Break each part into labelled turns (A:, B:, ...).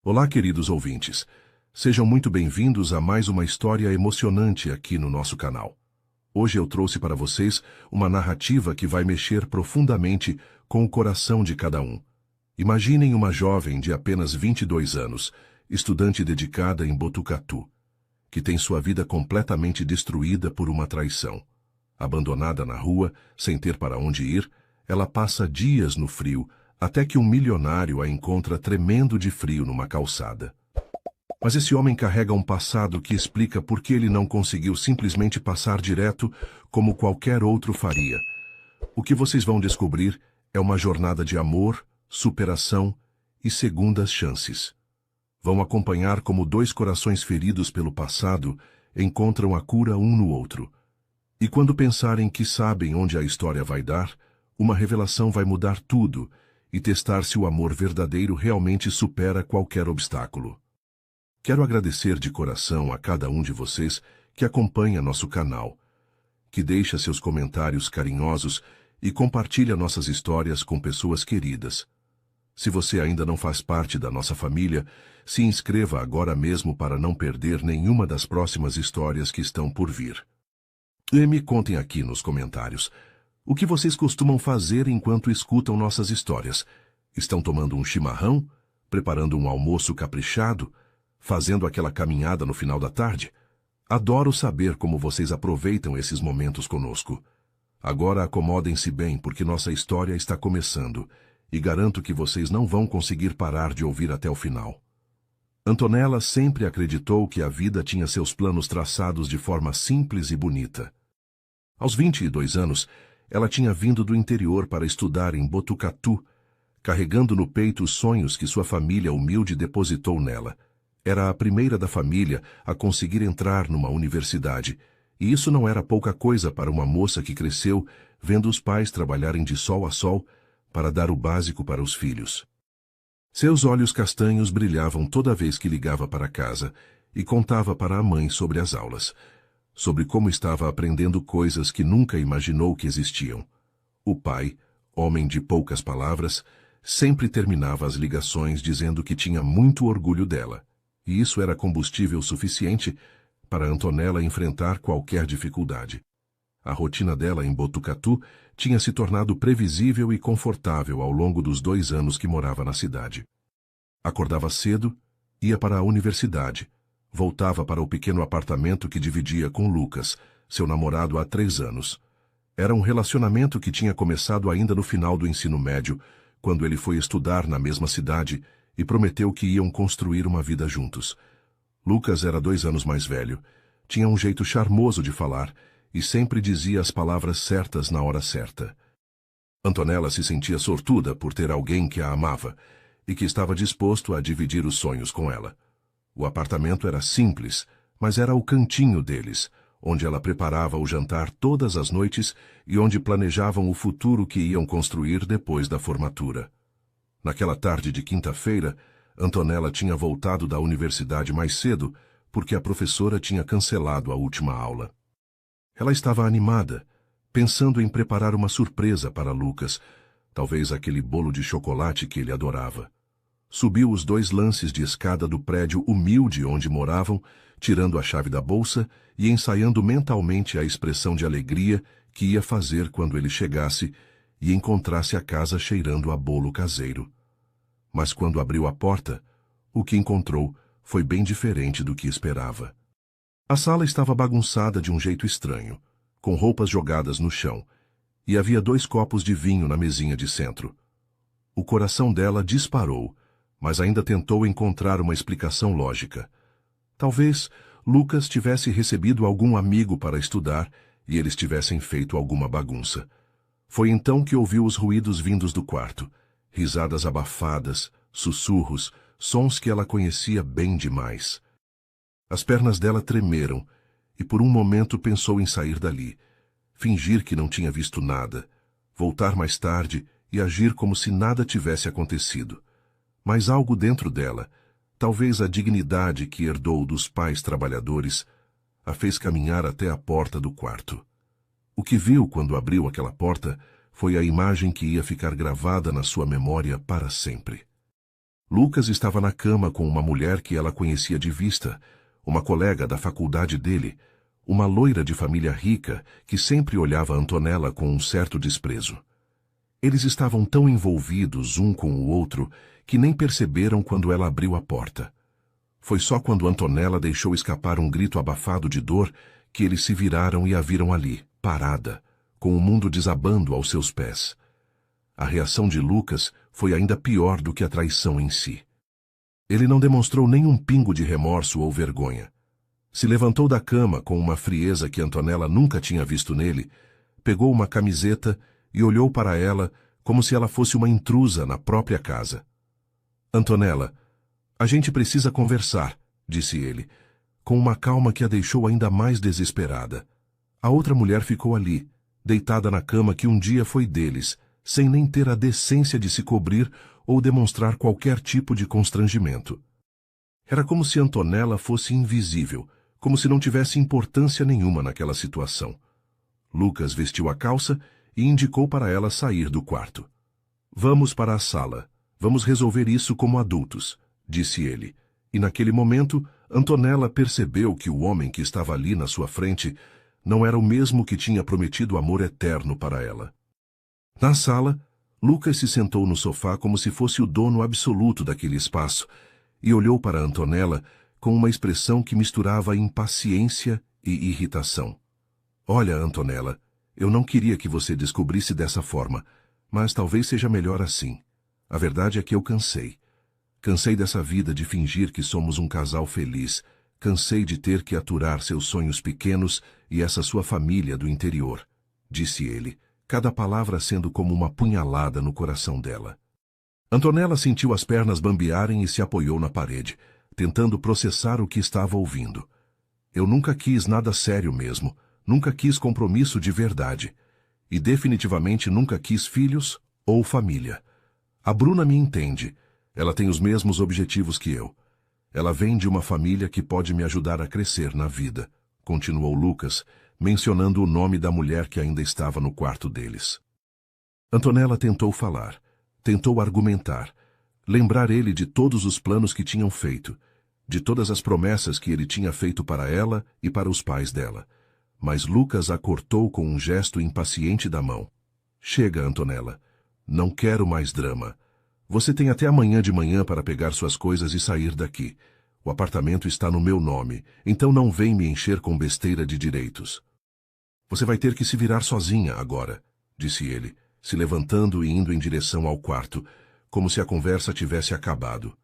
A: Olá, queridos ouvintes. Sejam muito bem-vindos a mais uma história emocionante aqui no nosso canal. Hoje eu trouxe para vocês uma narrativa que vai mexer profundamente com o coração de cada um. Imaginem uma jovem de apenas 22 anos, estudante dedicada em Botucatu, que tem sua vida completamente destruída por uma traição. Abandonada na rua, sem ter para onde ir, ela passa dias no frio, até que um milionário a encontra tremendo de frio numa calçada. Mas esse homem carrega um passado que explica por que ele não conseguiu simplesmente passar direto como qualquer outro faria. O que vocês vão descobrir é uma jornada de amor, superação e segundas chances. Vão acompanhar como dois corações feridos pelo passado encontram a cura um no outro. E quando pensarem que sabem onde a história vai dar, uma revelação vai mudar tudo e testar se o amor verdadeiro realmente supera qualquer obstáculo. Quero agradecer de coração a cada um de vocês que acompanha nosso canal, que deixa seus comentários carinhosos e compartilha nossas histórias com pessoas queridas. Se você ainda não faz parte da nossa família, se inscreva agora mesmo para não perder nenhuma das próximas histórias que estão por vir. E me contem aqui nos comentários o que vocês costumam fazer enquanto escutam nossas histórias. Estão tomando um chimarrão? Preparando um almoço caprichado? Fazendo aquela caminhada no final da tarde? Adoro saber como vocês aproveitam esses momentos conosco. Agora acomodem-se bem, porque nossa história está começando, e garanto que vocês não vão conseguir parar de ouvir até o final. Antonella sempre acreditou que a vida tinha seus planos traçados de forma simples e bonita. Aos 22 anos, ela tinha vindo do interior para estudar em Botucatu, carregando no peito os sonhos que sua família humilde depositou nela. Era a primeira da família a conseguir entrar numa universidade, e isso não era pouca coisa para uma moça que cresceu vendo os pais trabalharem de sol a sol para dar o básico para os filhos. Seus olhos castanhos brilhavam toda vez que ligava para casa e contava para a mãe sobre as aulas, sobre como estava aprendendo coisas que nunca imaginou que existiam. O pai, homem de poucas palavras, sempre terminava as ligações dizendo que tinha muito orgulho dela, e isso era combustível suficiente para Antonella enfrentar qualquer dificuldade. A rotina dela em Botucatu tinha se tornado previsível e confortável ao longo dos 2 anos que morava na cidade. Acordava cedo, ia para a universidade, voltava para o pequeno apartamento que dividia com Lucas, seu namorado há 3 anos. Era um relacionamento que tinha começado ainda no final do ensino médio, quando ele foi estudar na mesma cidade e prometeu que iam construir uma vida juntos. Lucas era 2 anos mais velho, tinha um jeito charmoso de falar e sempre dizia as palavras certas na hora certa. Antonella se sentia sortuda por ter alguém que a amava e que estava disposto a dividir os sonhos com ela. O apartamento era simples, mas era o cantinho deles, onde ela preparava o jantar todas as noites e onde planejavam o futuro que iam construir depois da formatura. Naquela tarde de quinta-feira, Antonella tinha voltado da universidade mais cedo porque a professora tinha cancelado a última aula. Ela estava animada, pensando em preparar uma surpresa para Lucas, talvez aquele bolo de chocolate que ele adorava. Subiu os 2 lances de escada do prédio humilde onde moravam, tirando a chave da bolsa e ensaiando mentalmente a expressão de alegria que ia fazer quando ele chegasse e encontrasse a casa cheirando a bolo caseiro. Mas quando abriu a porta, o que encontrou foi bem diferente do que esperava. A sala estava bagunçada de um jeito estranho, com roupas jogadas no chão, e havia 2 copos de vinho na mesinha de centro. O coração dela disparou, mas ainda tentou encontrar uma explicação lógica. Talvez Lucas tivesse recebido algum amigo para estudar e eles tivessem feito alguma bagunça. Foi então que ouviu os ruídos vindos do quarto, risadas abafadas, sussurros, sons que ela conhecia bem demais. As pernas dela tremeram e por um momento pensou em sair dali, fingir que não tinha visto nada, voltar mais tarde e agir como se nada tivesse acontecido. Mas algo dentro dela, talvez a dignidade que herdou dos pais trabalhadores, a fez caminhar até a porta do quarto. O que viu quando abriu aquela porta foi a imagem que ia ficar gravada na sua memória para sempre. Lucas estava na cama com uma mulher que ela conhecia de vista, uma colega da faculdade dele, uma loira de família rica que sempre olhava Antonella com um certo desprezo. Eles estavam tão envolvidos um com o outro que nem perceberam quando ela abriu a porta. Foi só quando Antonella deixou escapar um grito abafado de dor que eles se viraram e a viram ali, parada, com o mundo desabando aos seus pés. A reação de Lucas foi ainda pior do que a traição em si. Ele não demonstrou nenhum pingo de remorso ou vergonha. Se levantou da cama com uma frieza que Antonella nunca tinha visto nele, pegou uma camiseta e olhou para ela como se ela fosse uma intrusa na própria casa. Antonella, a gente precisa conversar, disse ele, com uma calma que a deixou ainda mais desesperada. A outra mulher ficou ali, deitada na cama que um dia foi deles, sem nem ter a decência de se cobrir ou demonstrar qualquer tipo de constrangimento. Era como se Antonella fosse invisível, como se não tivesse importância nenhuma naquela situação. Lucas vestiu a calça e indicou para ela sair do quarto. Vamos para a sala. Vamos resolver isso como adultos, disse ele. E naquele momento, Antonella percebeu que o homem que estava ali na sua frente não era o mesmo que tinha prometido amor eterno para ela. Na sala, Lucas se sentou no sofá como se fosse o dono absoluto daquele espaço e olhou para Antonella com uma expressão que misturava impaciência e irritação. Olha, Antonella, eu não queria que você descobrisse dessa forma, mas talvez seja melhor assim. A verdade é que eu cansei. Cansei dessa vida de fingir que somos um casal feliz. Cansei de ter que aturar seus sonhos pequenos e essa sua família do interior, disse ele, cada palavra sendo como uma punhalada no coração dela. Antonella sentiu as pernas bambearem e se apoiou na parede, tentando processar o que estava ouvindo. Eu nunca quis nada sério mesmo, nunca quis compromisso de verdade. E definitivamente nunca quis filhos ou família. A Bruna me entende. Ela tem os mesmos objetivos que eu. Ela vem de uma família que pode me ajudar a crescer na vida, continuou Lucas, mencionando o nome da mulher que ainda estava no quarto deles. Antonella tentou falar, tentou argumentar, lembrar ele de todos os planos que tinham feito, de todas as promessas que ele tinha feito para ela e para os pais dela. Mas Lucas a cortou com um gesto impaciente da mão. Chega, Antonella. Não quero mais drama. Você tem até amanhã de manhã para pegar suas coisas e sair daqui. O apartamento está no meu nome, então não vem me encher com besteira de direitos. Você vai ter que se virar sozinha agora, disse ele, se levantando e indo em direção ao quarto, como se a conversa tivesse acabado.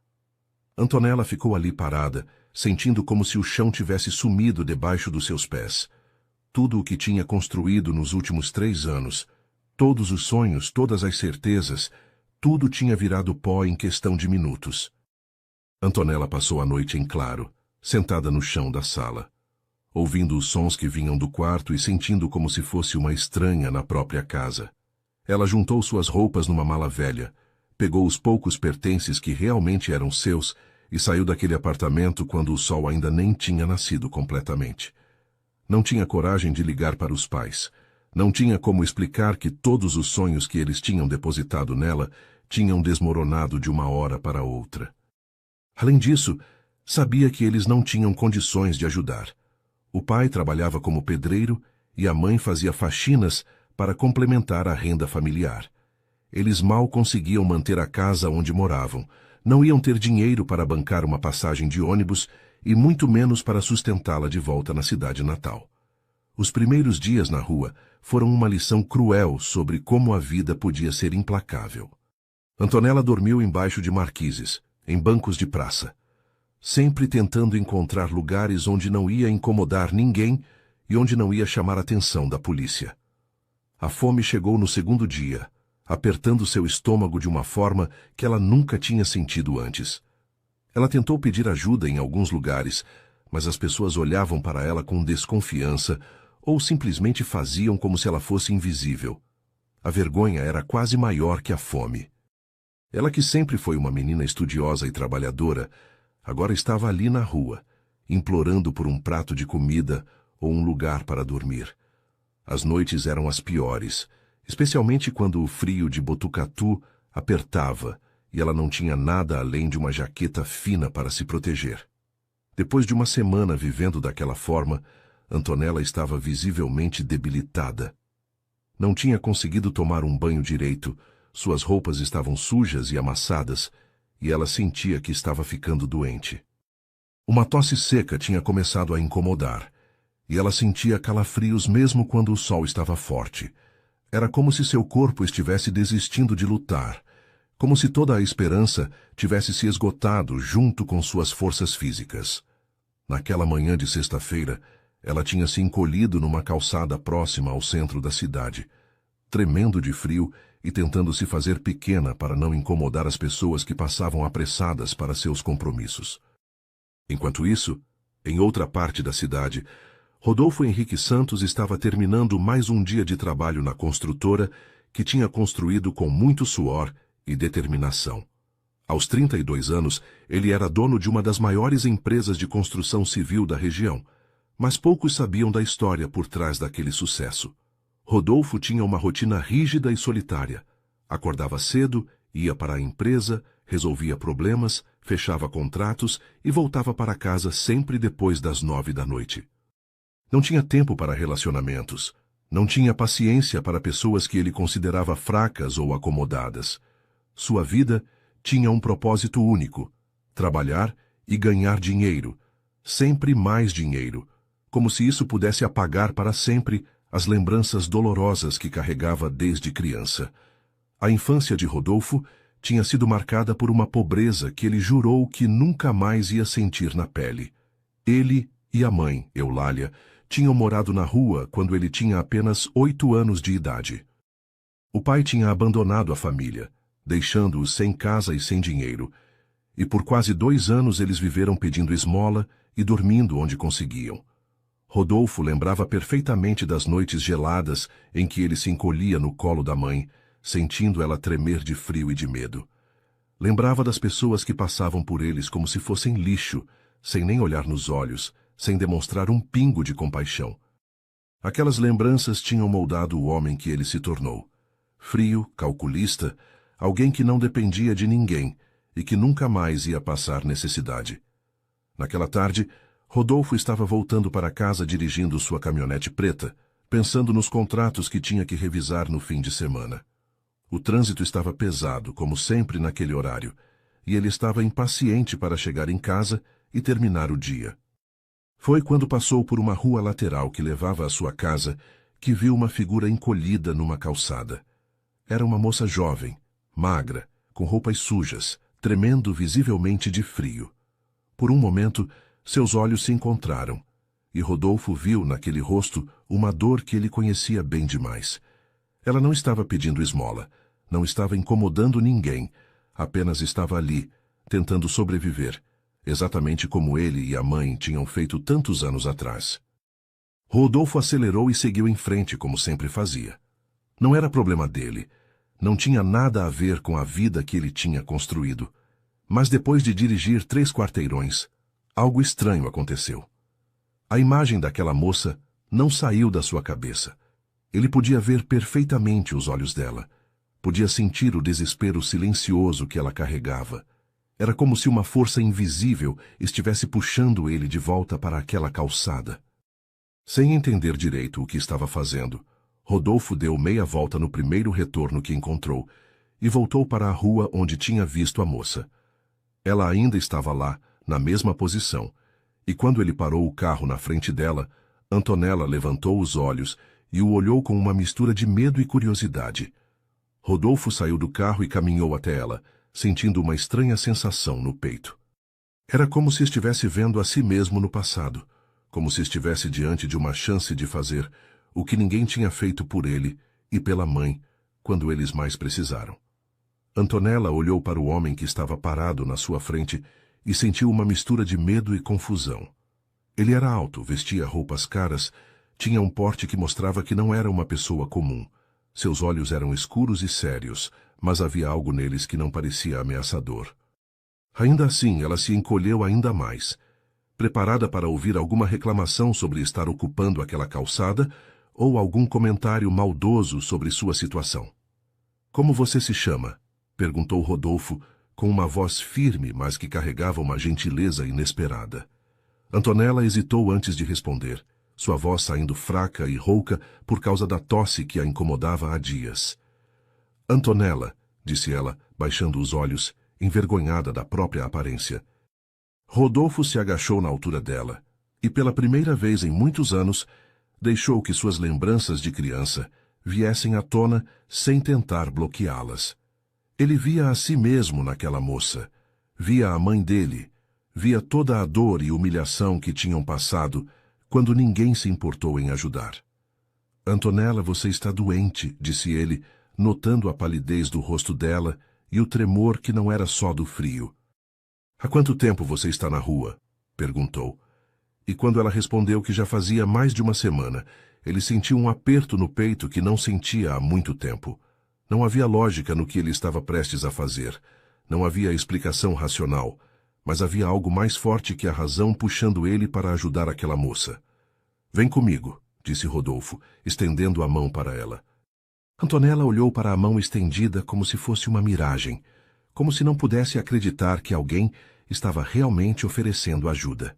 A: Antonella ficou ali parada, sentindo como se o chão tivesse sumido debaixo dos seus pés. Tudo o que tinha construído nos últimos 3 anos, todos os sonhos, todas as certezas, tudo tinha virado pó em questão de minutos. Antonella passou a noite em claro, sentada no chão da sala, ouvindo os sons que vinham do quarto e sentindo como se fosse uma estranha na própria casa. Ela juntou suas roupas numa mala velha, pegou os poucos pertences que realmente eram seus e saiu daquele apartamento quando o sol ainda nem tinha nascido completamente. Não tinha coragem de ligar para os pais. Não tinha como explicar que todos os sonhos que eles tinham depositado nela tinham desmoronado de uma hora para outra. Além disso, sabia que eles não tinham condições de ajudar. O pai trabalhava como pedreiro e a mãe fazia faxinas para complementar a renda familiar. Eles mal conseguiam manter a casa onde moravam, não iam ter dinheiro para bancar uma passagem de ônibus e muito menos para sustentá-la de volta na cidade natal. Os primeiros dias na rua foram uma lição cruel sobre como a vida podia ser implacável. Antonella dormiu embaixo de marquises, em bancos de praça, sempre tentando encontrar lugares onde não ia incomodar ninguém e onde não ia chamar a atenção da polícia. A fome chegou no segundo dia, apertando seu estômago de uma forma que ela nunca tinha sentido antes. Ela tentou pedir ajuda em alguns lugares, mas as pessoas olhavam para ela com desconfiança ou simplesmente faziam como se ela fosse invisível. A vergonha era quase maior que a fome. Ela, que sempre foi uma menina estudiosa e trabalhadora, agora estava ali na rua, implorando por um prato de comida ou um lugar para dormir. As noites eram as piores, especialmente quando o frio de Botucatu apertava e ela não tinha nada além de uma jaqueta fina para se proteger. Depois de uma semana vivendo daquela forma, Antonella estava visivelmente debilitada. Não tinha conseguido tomar um banho direito, suas roupas estavam sujas e amassadas, e ela sentia que estava ficando doente. Uma tosse seca tinha começado a incomodar, e ela sentia calafrios mesmo quando o sol estava forte. Era como se seu corpo estivesse desistindo de lutar, como se toda a esperança tivesse se esgotado junto com suas forças físicas. Naquela manhã de sexta-feira, ela tinha se encolhido numa calçada próxima ao centro da cidade, tremendo de frio e tentando se fazer pequena para não incomodar as pessoas que passavam apressadas para seus compromissos. Enquanto isso, em outra parte da cidade, Rodolfo Henrique Santos estava terminando mais um dia de trabalho na construtora que tinha construído com muito suor e determinação. Aos 32 anos, ele era dono de uma das maiores empresas de construção civil da região, mas poucos sabiam da história por trás daquele sucesso. Rodolfo tinha uma rotina rígida e solitária. Acordava cedo, ia para a empresa, resolvia problemas, fechava contratos e voltava para casa sempre depois das 9 da noite. Não tinha tempo para relacionamentos. Não tinha paciência para pessoas que ele considerava fracas ou acomodadas. Sua vida tinha um propósito único: trabalhar e ganhar dinheiro, sempre mais dinheiro, como se isso pudesse apagar para sempre as lembranças dolorosas que carregava desde criança. A infância de Rodolfo tinha sido marcada por uma pobreza que ele jurou que nunca mais ia sentir na pele. Ele e a mãe, Eulália, tinham morado na rua quando ele tinha apenas 8 anos de idade. O pai tinha abandonado a família, deixando-os sem casa e sem dinheiro, e por quase 2 anos eles viveram pedindo esmola e dormindo onde conseguiam. Rodolfo lembrava perfeitamente das noites geladas em que ele se encolhia no colo da mãe, sentindo ela tremer de frio e de medo. Lembrava das pessoas que passavam por eles como se fossem lixo, sem nem olhar nos olhos, sem demonstrar um pingo de compaixão. Aquelas lembranças tinham moldado o homem que ele se tornou. Frio, calculista, alguém que não dependia de ninguém e que nunca mais ia passar necessidade. Naquela tarde, Rodolfo estava voltando para casa dirigindo sua caminhonete preta, pensando nos contratos que tinha que revisar no fim de semana. O trânsito estava pesado, como sempre naquele horário, e ele estava impaciente para chegar em casa e terminar o dia. Foi quando passou por uma rua lateral que levava à sua casa que viu uma figura encolhida numa calçada. Era uma moça jovem, magra, com roupas sujas, tremendo visivelmente de frio. Por um momento, seus olhos se encontraram, e Rodolfo viu naquele rosto uma dor que ele conhecia bem demais. Ela não estava pedindo esmola, não estava incomodando ninguém, apenas estava ali, tentando sobreviver, exatamente como ele e a mãe tinham feito tantos anos atrás. Rodolfo acelerou e seguiu em frente como sempre fazia. Não era problema dele, não tinha nada a ver com a vida que ele tinha construído. Mas depois de dirigir 3 quarteirões, algo estranho aconteceu. A imagem daquela moça não saiu da sua cabeça. Ele podia ver perfeitamente os olhos dela. Podia sentir o desespero silencioso que ela carregava. Era como se uma força invisível estivesse puxando ele de volta para aquela calçada. Sem entender direito o que estava fazendo, Rodolfo deu meia volta no primeiro retorno que encontrou e voltou para a rua onde tinha visto a moça. Ela ainda estava lá, na mesma posição, e quando ele parou o carro na frente dela, Antonella levantou os olhos e o olhou com uma mistura de medo e curiosidade. Rodolfo saiu do carro e caminhou até ela, sentindo uma estranha sensação no peito. Era como se estivesse vendo a si mesmo no passado, como se estivesse diante de uma chance de fazer o que ninguém tinha feito por ele e pela mãe, quando eles mais precisaram. Antonella olhou para o homem que estava parado na sua frente e sentiu uma mistura de medo e confusão. Ele era alto, vestia roupas caras, tinha um porte que mostrava que não era uma pessoa comum. Seus olhos eram escuros e sérios, mas havia algo neles que não parecia ameaçador. Ainda assim, ela se encolheu ainda mais, preparada para ouvir alguma reclamação sobre estar ocupando aquela calçada ou algum comentário maldoso sobre sua situação. — Como você se chama? — perguntou Rodolfo, com uma voz firme, mas que carregava uma gentileza inesperada. Antonella hesitou antes de responder, sua voz saindo fraca e rouca por causa da tosse que a incomodava há dias. Antonella, disse ela, baixando os olhos, envergonhada da própria aparência. Rodolfo se agachou na altura dela, e pela primeira vez em muitos anos, deixou que suas lembranças de criança viessem à tona sem tentar bloqueá-las. Ele via a si mesmo naquela moça, via a mãe dele, via toda a dor e humilhação que tinham passado quando ninguém se importou em ajudar. Antonella, você está doente, disse ele, notando a palidez do rosto dela e o tremor que não era só do frio. Há quanto tempo você está na rua? Perguntou. E quando ela respondeu que já fazia mais de uma semana, ele sentiu um aperto no peito que não sentia há muito tempo. Não havia lógica no que ele estava prestes a fazer. Não havia explicação racional, mas havia algo mais forte que a razão puxando ele para ajudar aquela moça. Vem comigo, disse Rodolfo, estendendo a mão para ela. Antonella olhou para a mão estendida como se fosse uma miragem, como se não pudesse acreditar que alguém estava realmente oferecendo ajuda.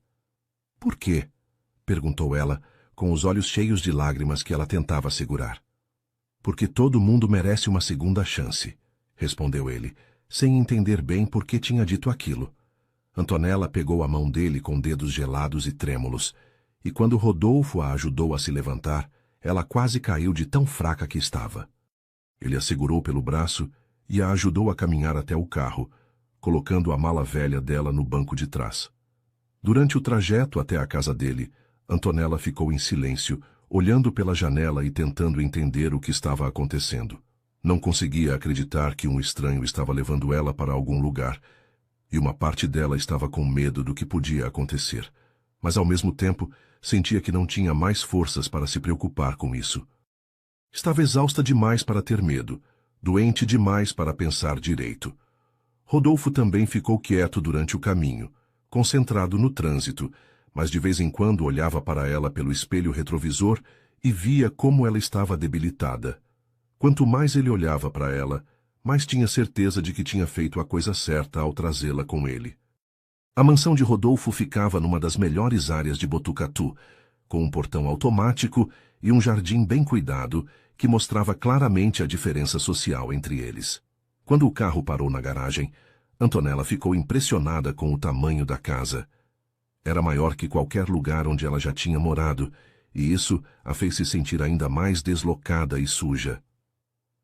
A: Por quê? Perguntou ela, com os olhos cheios de lágrimas que ela tentava segurar. Porque todo mundo merece uma segunda chance, respondeu ele, sem entender bem por que tinha dito aquilo. Antonella pegou a mão dele com dedos gelados e trêmulos, e quando Rodolfo a ajudou a se levantar, ela quase caiu de tão fraca que estava. Ele a segurou pelo braço e a ajudou a caminhar até o carro, colocando a mala velha dela no banco de trás. Durante o trajeto até a casa dele, Antonella ficou em silêncio, olhando pela janela e tentando entender o que estava acontecendo. Não conseguia acreditar que um estranho estava levando ela para algum lugar, e uma parte dela estava com medo do que podia acontecer, mas ao mesmo tempo sentia que não tinha mais forças para se preocupar com isso. Estava exausta demais para ter medo, doente demais para pensar direito. Rodolfo também ficou quieto durante o caminho, concentrado no trânsito, mas de vez em quando olhava para ela pelo espelho retrovisor e via como ela estava debilitada. Quanto mais ele olhava para ela, mais tinha certeza de que tinha feito a coisa certa ao trazê-la com ele. A mansão de Rodolfo ficava numa das melhores áreas de Botucatu, com um portão automático e um jardim bem cuidado que mostrava claramente a diferença social entre eles. Quando o carro parou na garagem, Antonella ficou impressionada com o tamanho da casa. Era maior que qualquer lugar onde ela já tinha morado, e isso a fez se sentir ainda mais deslocada e suja.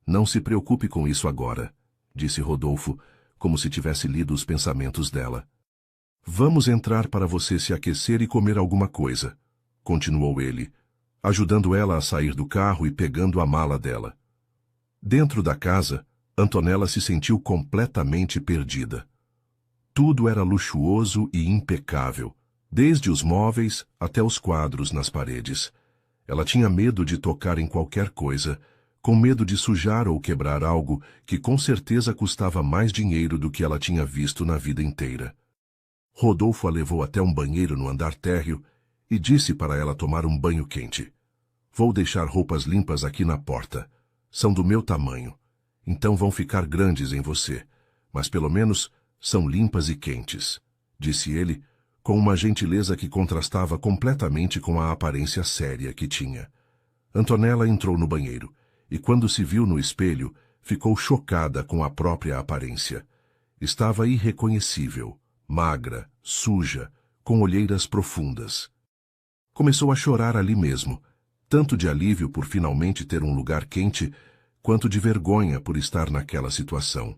A: Não se preocupe com isso agora, disse Rodolfo, como se tivesse lido os pensamentos dela. Vamos entrar para você se aquecer e comer alguma coisa, continuou ele, ajudando ela a sair do carro e pegando a mala dela. Dentro da casa, Antonella se sentiu completamente perdida. Tudo era luxuoso e impecável, desde os móveis até os quadros nas paredes. Ela tinha medo de tocar em qualquer coisa, com medo de sujar ou quebrar algo que com certeza custava mais dinheiro do que ela tinha visto na vida inteira. Rodolfo a levou até um banheiro no andar térreo e disse para ela tomar um banho quente. Vou deixar roupas limpas aqui na porta. São do meu tamanho. Então vão ficar grandes em você, mas pelo menos são limpas e quentes, disse ele, com uma gentileza que contrastava completamente com a aparência séria que tinha. Antonella entrou no banheiro, e quando se viu no espelho, ficou chocada com a própria aparência. Estava irreconhecível, magra, suja, com olheiras profundas. Começou a chorar ali mesmo, tanto de alívio por finalmente ter um lugar quente, quanto de vergonha por estar naquela situação.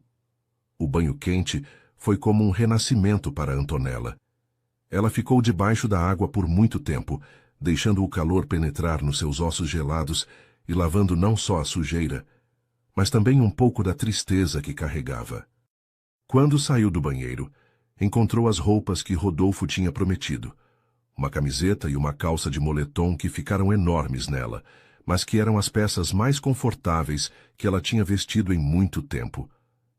A: O banho quente foi como um renascimento para Antonella. Ela ficou debaixo da água por muito tempo, deixando o calor penetrar nos seus ossos gelados e lavando não só a sujeira, mas também um pouco da tristeza que carregava. Quando saiu do banheiro, encontrou as roupas que Rodolfo tinha prometido, uma camiseta e uma calça de moletom que ficaram enormes nela, mas que eram as peças mais confortáveis que ela tinha vestido em muito tempo.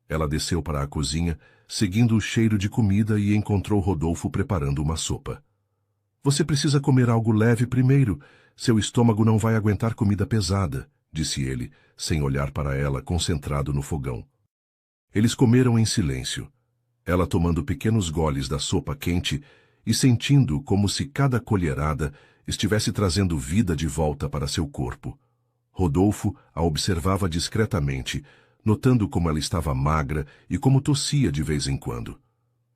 A: Ela desceu para a cozinha, seguindo o cheiro de comida, e encontrou Rodolfo preparando uma sopa. Você precisa comer algo leve primeiro. Seu estômago não vai aguentar comida pesada, disse ele, sem olhar para ela, concentrado no fogão. Eles comeram em silêncio, ela tomando pequenos goles da sopa quente e sentindo como se cada colherada estivesse trazendo vida de volta para seu corpo. Rodolfo a observava discretamente, notando como ela estava magra e como tossia de vez em quando.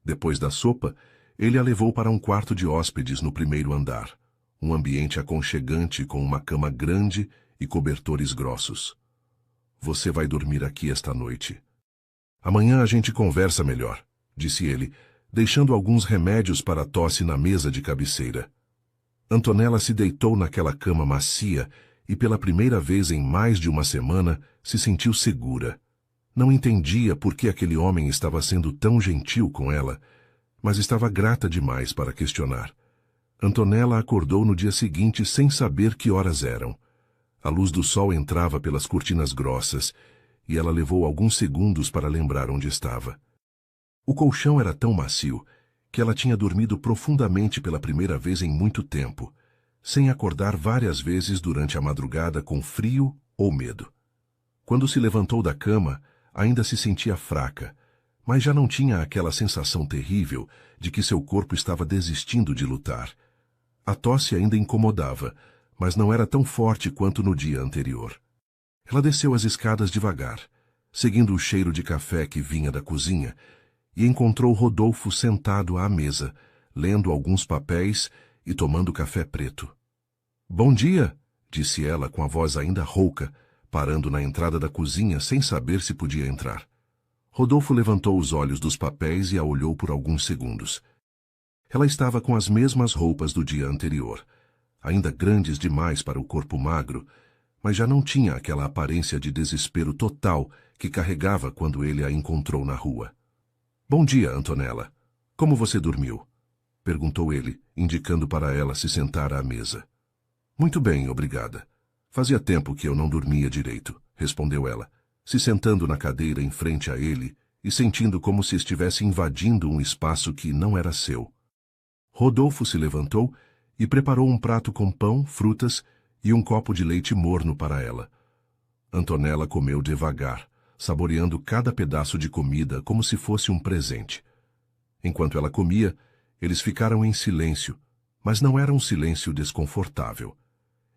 A: Depois da sopa, ele a levou para um quarto de hóspedes no primeiro andar, um ambiente aconchegante com uma cama grande e cobertores grossos. Você vai dormir aqui esta noite. Amanhã a gente conversa melhor, disse ele, deixando alguns remédios para a tosse na mesa de cabeceira. Antonella se deitou naquela cama macia e pela primeira vez em mais de uma semana se sentiu segura. Não entendia por que aquele homem estava sendo tão gentil com ela, mas estava grata demais para questionar. Antonella acordou no dia seguinte sem saber que horas eram. A luz do sol entrava pelas cortinas grossas e ela levou alguns segundos para lembrar onde estava. O colchão era tão macio que ela tinha dormido profundamente pela primeira vez em muito tempo, sem acordar várias vezes durante a madrugada com frio ou medo. Quando se levantou da cama, ainda se sentia fraca, mas já não tinha aquela sensação terrível de que seu corpo estava desistindo de lutar. A tosse ainda incomodava, mas não era tão forte quanto no dia anterior. Ela desceu as escadas devagar, seguindo o cheiro de café que vinha da cozinha, e encontrou Rodolfo sentado à mesa, lendo alguns papéis e tomando café preto. "Bom dia", disse ela com a voz ainda rouca, parando na entrada da cozinha sem saber se podia entrar. Rodolfo levantou os olhos dos papéis e a olhou por alguns segundos. Ela estava com as mesmas roupas do dia anterior, ainda grandes demais para o corpo magro, mas já não tinha aquela aparência de desespero total que carregava quando ele a encontrou na rua. "Bom dia, Antonella. Como você dormiu?" perguntou ele, indicando para ela se sentar à mesa. "Muito bem, obrigada. Fazia tempo que eu não dormia direito", respondeu ela, se sentando na cadeira em frente a ele e sentindo como se estivesse invadindo um espaço que não era seu. Rodolfo se levantou e preparou um prato com pão, frutas e um copo de leite morno para ela. Antonella comeu devagar, saboreando cada pedaço de comida como se fosse um presente. Enquanto ela comia, eles ficaram em silêncio, mas não era um silêncio desconfortável.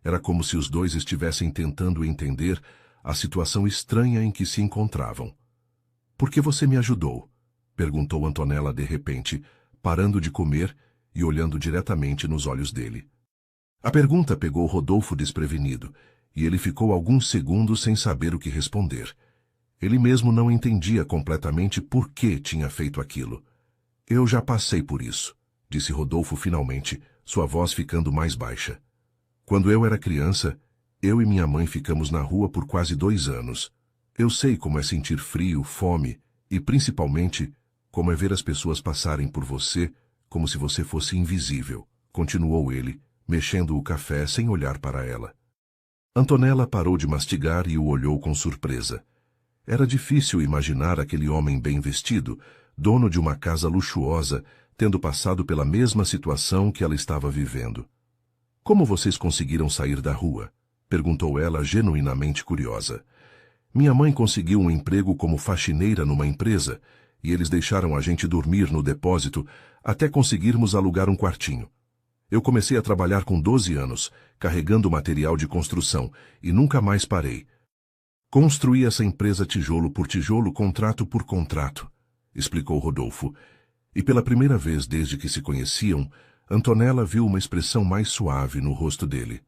A: Era como se os dois estivessem tentando entender a situação estranha em que se encontravam. "Por que você me ajudou?" perguntou Antonella de repente, parando de comer e olhando diretamente nos olhos dele. A pergunta pegou Rodolfo desprevenido, e ele ficou alguns segundos sem saber o que responder. Ele mesmo não entendia completamente por que tinha feito aquilo. "Eu já passei por isso", disse Rodolfo finalmente, sua voz ficando mais baixa. "Quando eu era criança, eu e minha mãe ficamos na rua por quase 2 anos. Eu sei como é sentir frio, fome e, principalmente, como é ver as pessoas passarem por você como se você fosse invisível", continuou ele, mexendo o café sem olhar para ela. Antonella parou de mastigar e o olhou com surpresa. Era difícil imaginar aquele homem bem vestido, dono de uma casa luxuosa, tendo passado pela mesma situação que ela estava vivendo. "Como vocês conseguiram sair da rua?" perguntou ela, genuinamente curiosa. "Minha mãe conseguiu um emprego como faxineira numa empresa, e eles deixaram a gente dormir no depósito até conseguirmos alugar um quartinho. Eu comecei a trabalhar com 12 anos, carregando material de construção, e nunca mais parei. Construí essa empresa tijolo por tijolo, contrato por contrato", explicou Rodolfo, e pela primeira vez desde que se conheciam, Antonella viu uma expressão mais suave no rosto dele.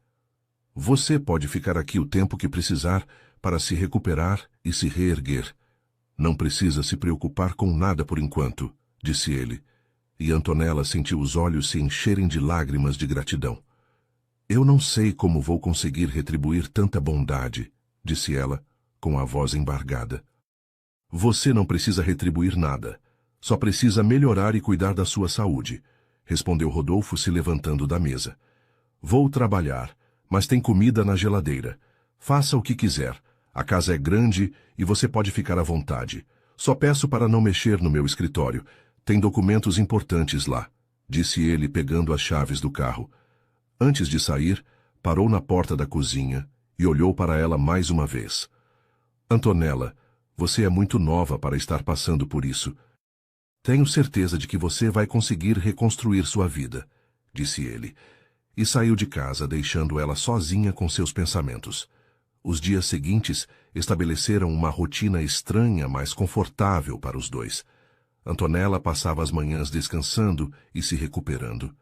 A: "Você pode ficar aqui o tempo que precisar para se recuperar e se reerguer. Não precisa se preocupar com nada por enquanto", disse ele, e Antonella sentiu os olhos se encherem de lágrimas de gratidão. "Eu não sei como vou conseguir retribuir tanta bondade", disse ela, com a voz embargada. "Você não precisa retribuir nada. Só precisa melhorar e cuidar da sua saúde", respondeu Rodolfo se levantando da mesa. "Vou trabalhar, mas tem comida na geladeira. Faça o que quiser. A casa é grande e você pode ficar à vontade. Só peço para não mexer no meu escritório. Tem documentos importantes lá", disse ele pegando as chaves do carro. Antes de sair, parou na porta da cozinha e olhou para ela mais uma vez. "Antonella, você é muito nova para estar passando por isso. Tenho certeza de que você vai conseguir reconstruir sua vida, disse ele, e saiu de casa, deixando ela sozinha com seus pensamentos. Os dias seguintes estabeleceram uma rotina estranha, mas confortável para os dois. Antonella passava as manhãs descansando e se recuperando.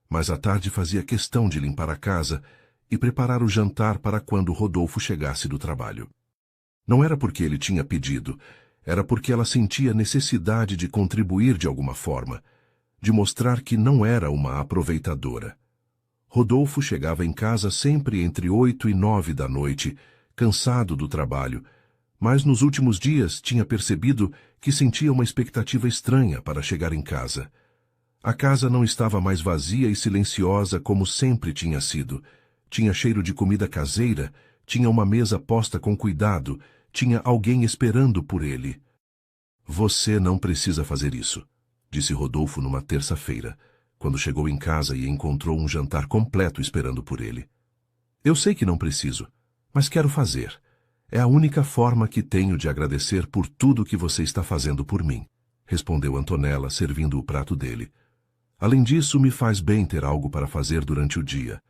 A: Mas à tarde fazia questão de limpar a casa e preparar o jantar para quando Rodolfo chegasse do trabalho. Não era porque ele tinha pedido, era porque ela sentia necessidade de contribuir de alguma forma, de mostrar que não era uma aproveitadora. Rodolfo chegava em casa sempre entre 8 e 9 da noite, cansado do trabalho, mas nos últimos dias tinha percebido que sentia uma expectativa estranha para chegar em casa. A casa não estava mais vazia e silenciosa como sempre tinha sido. Tinha cheiro de comida caseira, tinha uma mesa posta com cuidado, tinha alguém esperando por ele. Você não precisa fazer isso, disse Rodolfo numa terça-feira, quando chegou em casa e encontrou um jantar completo esperando por ele. Eu sei que não preciso, mas quero fazer. É a única forma que tenho de agradecer por tudo que você está fazendo por mim, respondeu Antonella, servindo o prato dele. Além disso, me faz bem ter algo para fazer durante o dia.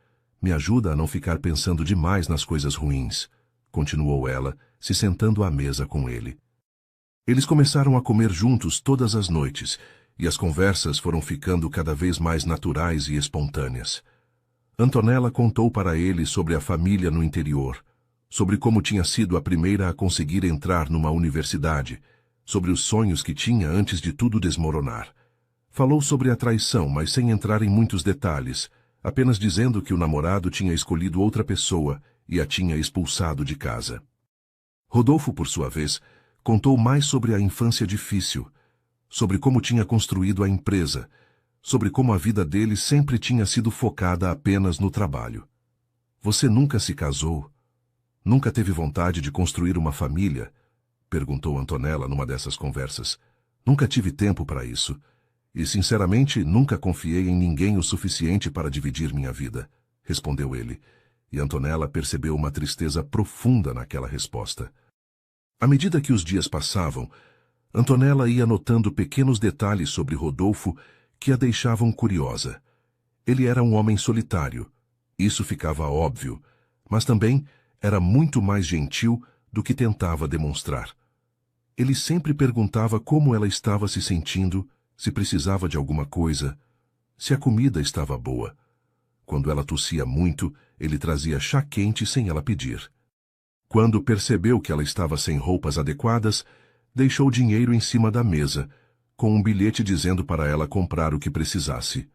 A: Me ajuda a não ficar pensando demais nas coisas ruins, continuou ela, se sentando à mesa com ele. Eles começaram a comer juntos todas as noites, e as conversas foram ficando cada vez mais naturais e espontâneas. Antonella contou para ele sobre a família no interior, sobre como tinha sido a primeira a conseguir entrar numa universidade, sobre os sonhos que tinha antes de tudo desmoronar. Falou sobre a traição, mas sem entrar em muitos detalhes, apenas dizendo que o namorado tinha escolhido outra pessoa e a tinha expulsado de casa. Rodolfo, por sua vez, contou mais sobre a infância difícil, sobre como tinha construído a empresa, sobre como a vida dele sempre tinha sido focada apenas no trabalho. Você nunca se casou? Nunca teve vontade de construir uma família? Perguntou Antonella numa dessas conversas. Nunca tive tempo para isso. E, sinceramente, nunca confiei em ninguém o suficiente para dividir minha vida, respondeu ele, e Antonella percebeu uma tristeza profunda naquela resposta. À medida que os dias passavam, Antonella ia notando pequenos detalhes sobre Rodolfo que a deixavam curiosa. Ele era um homem solitário, isso ficava óbvio, mas também era muito mais gentil do que tentava demonstrar. Ele sempre perguntava como ela estava se sentindo, se precisava de alguma coisa, se a comida estava boa. Quando ela tossia muito, ele trazia chá quente sem ela pedir. Quando percebeu que ela estava sem roupas adequadas, deixou dinheiro em cima da mesa, com um bilhete dizendo para ela comprar o que precisasse.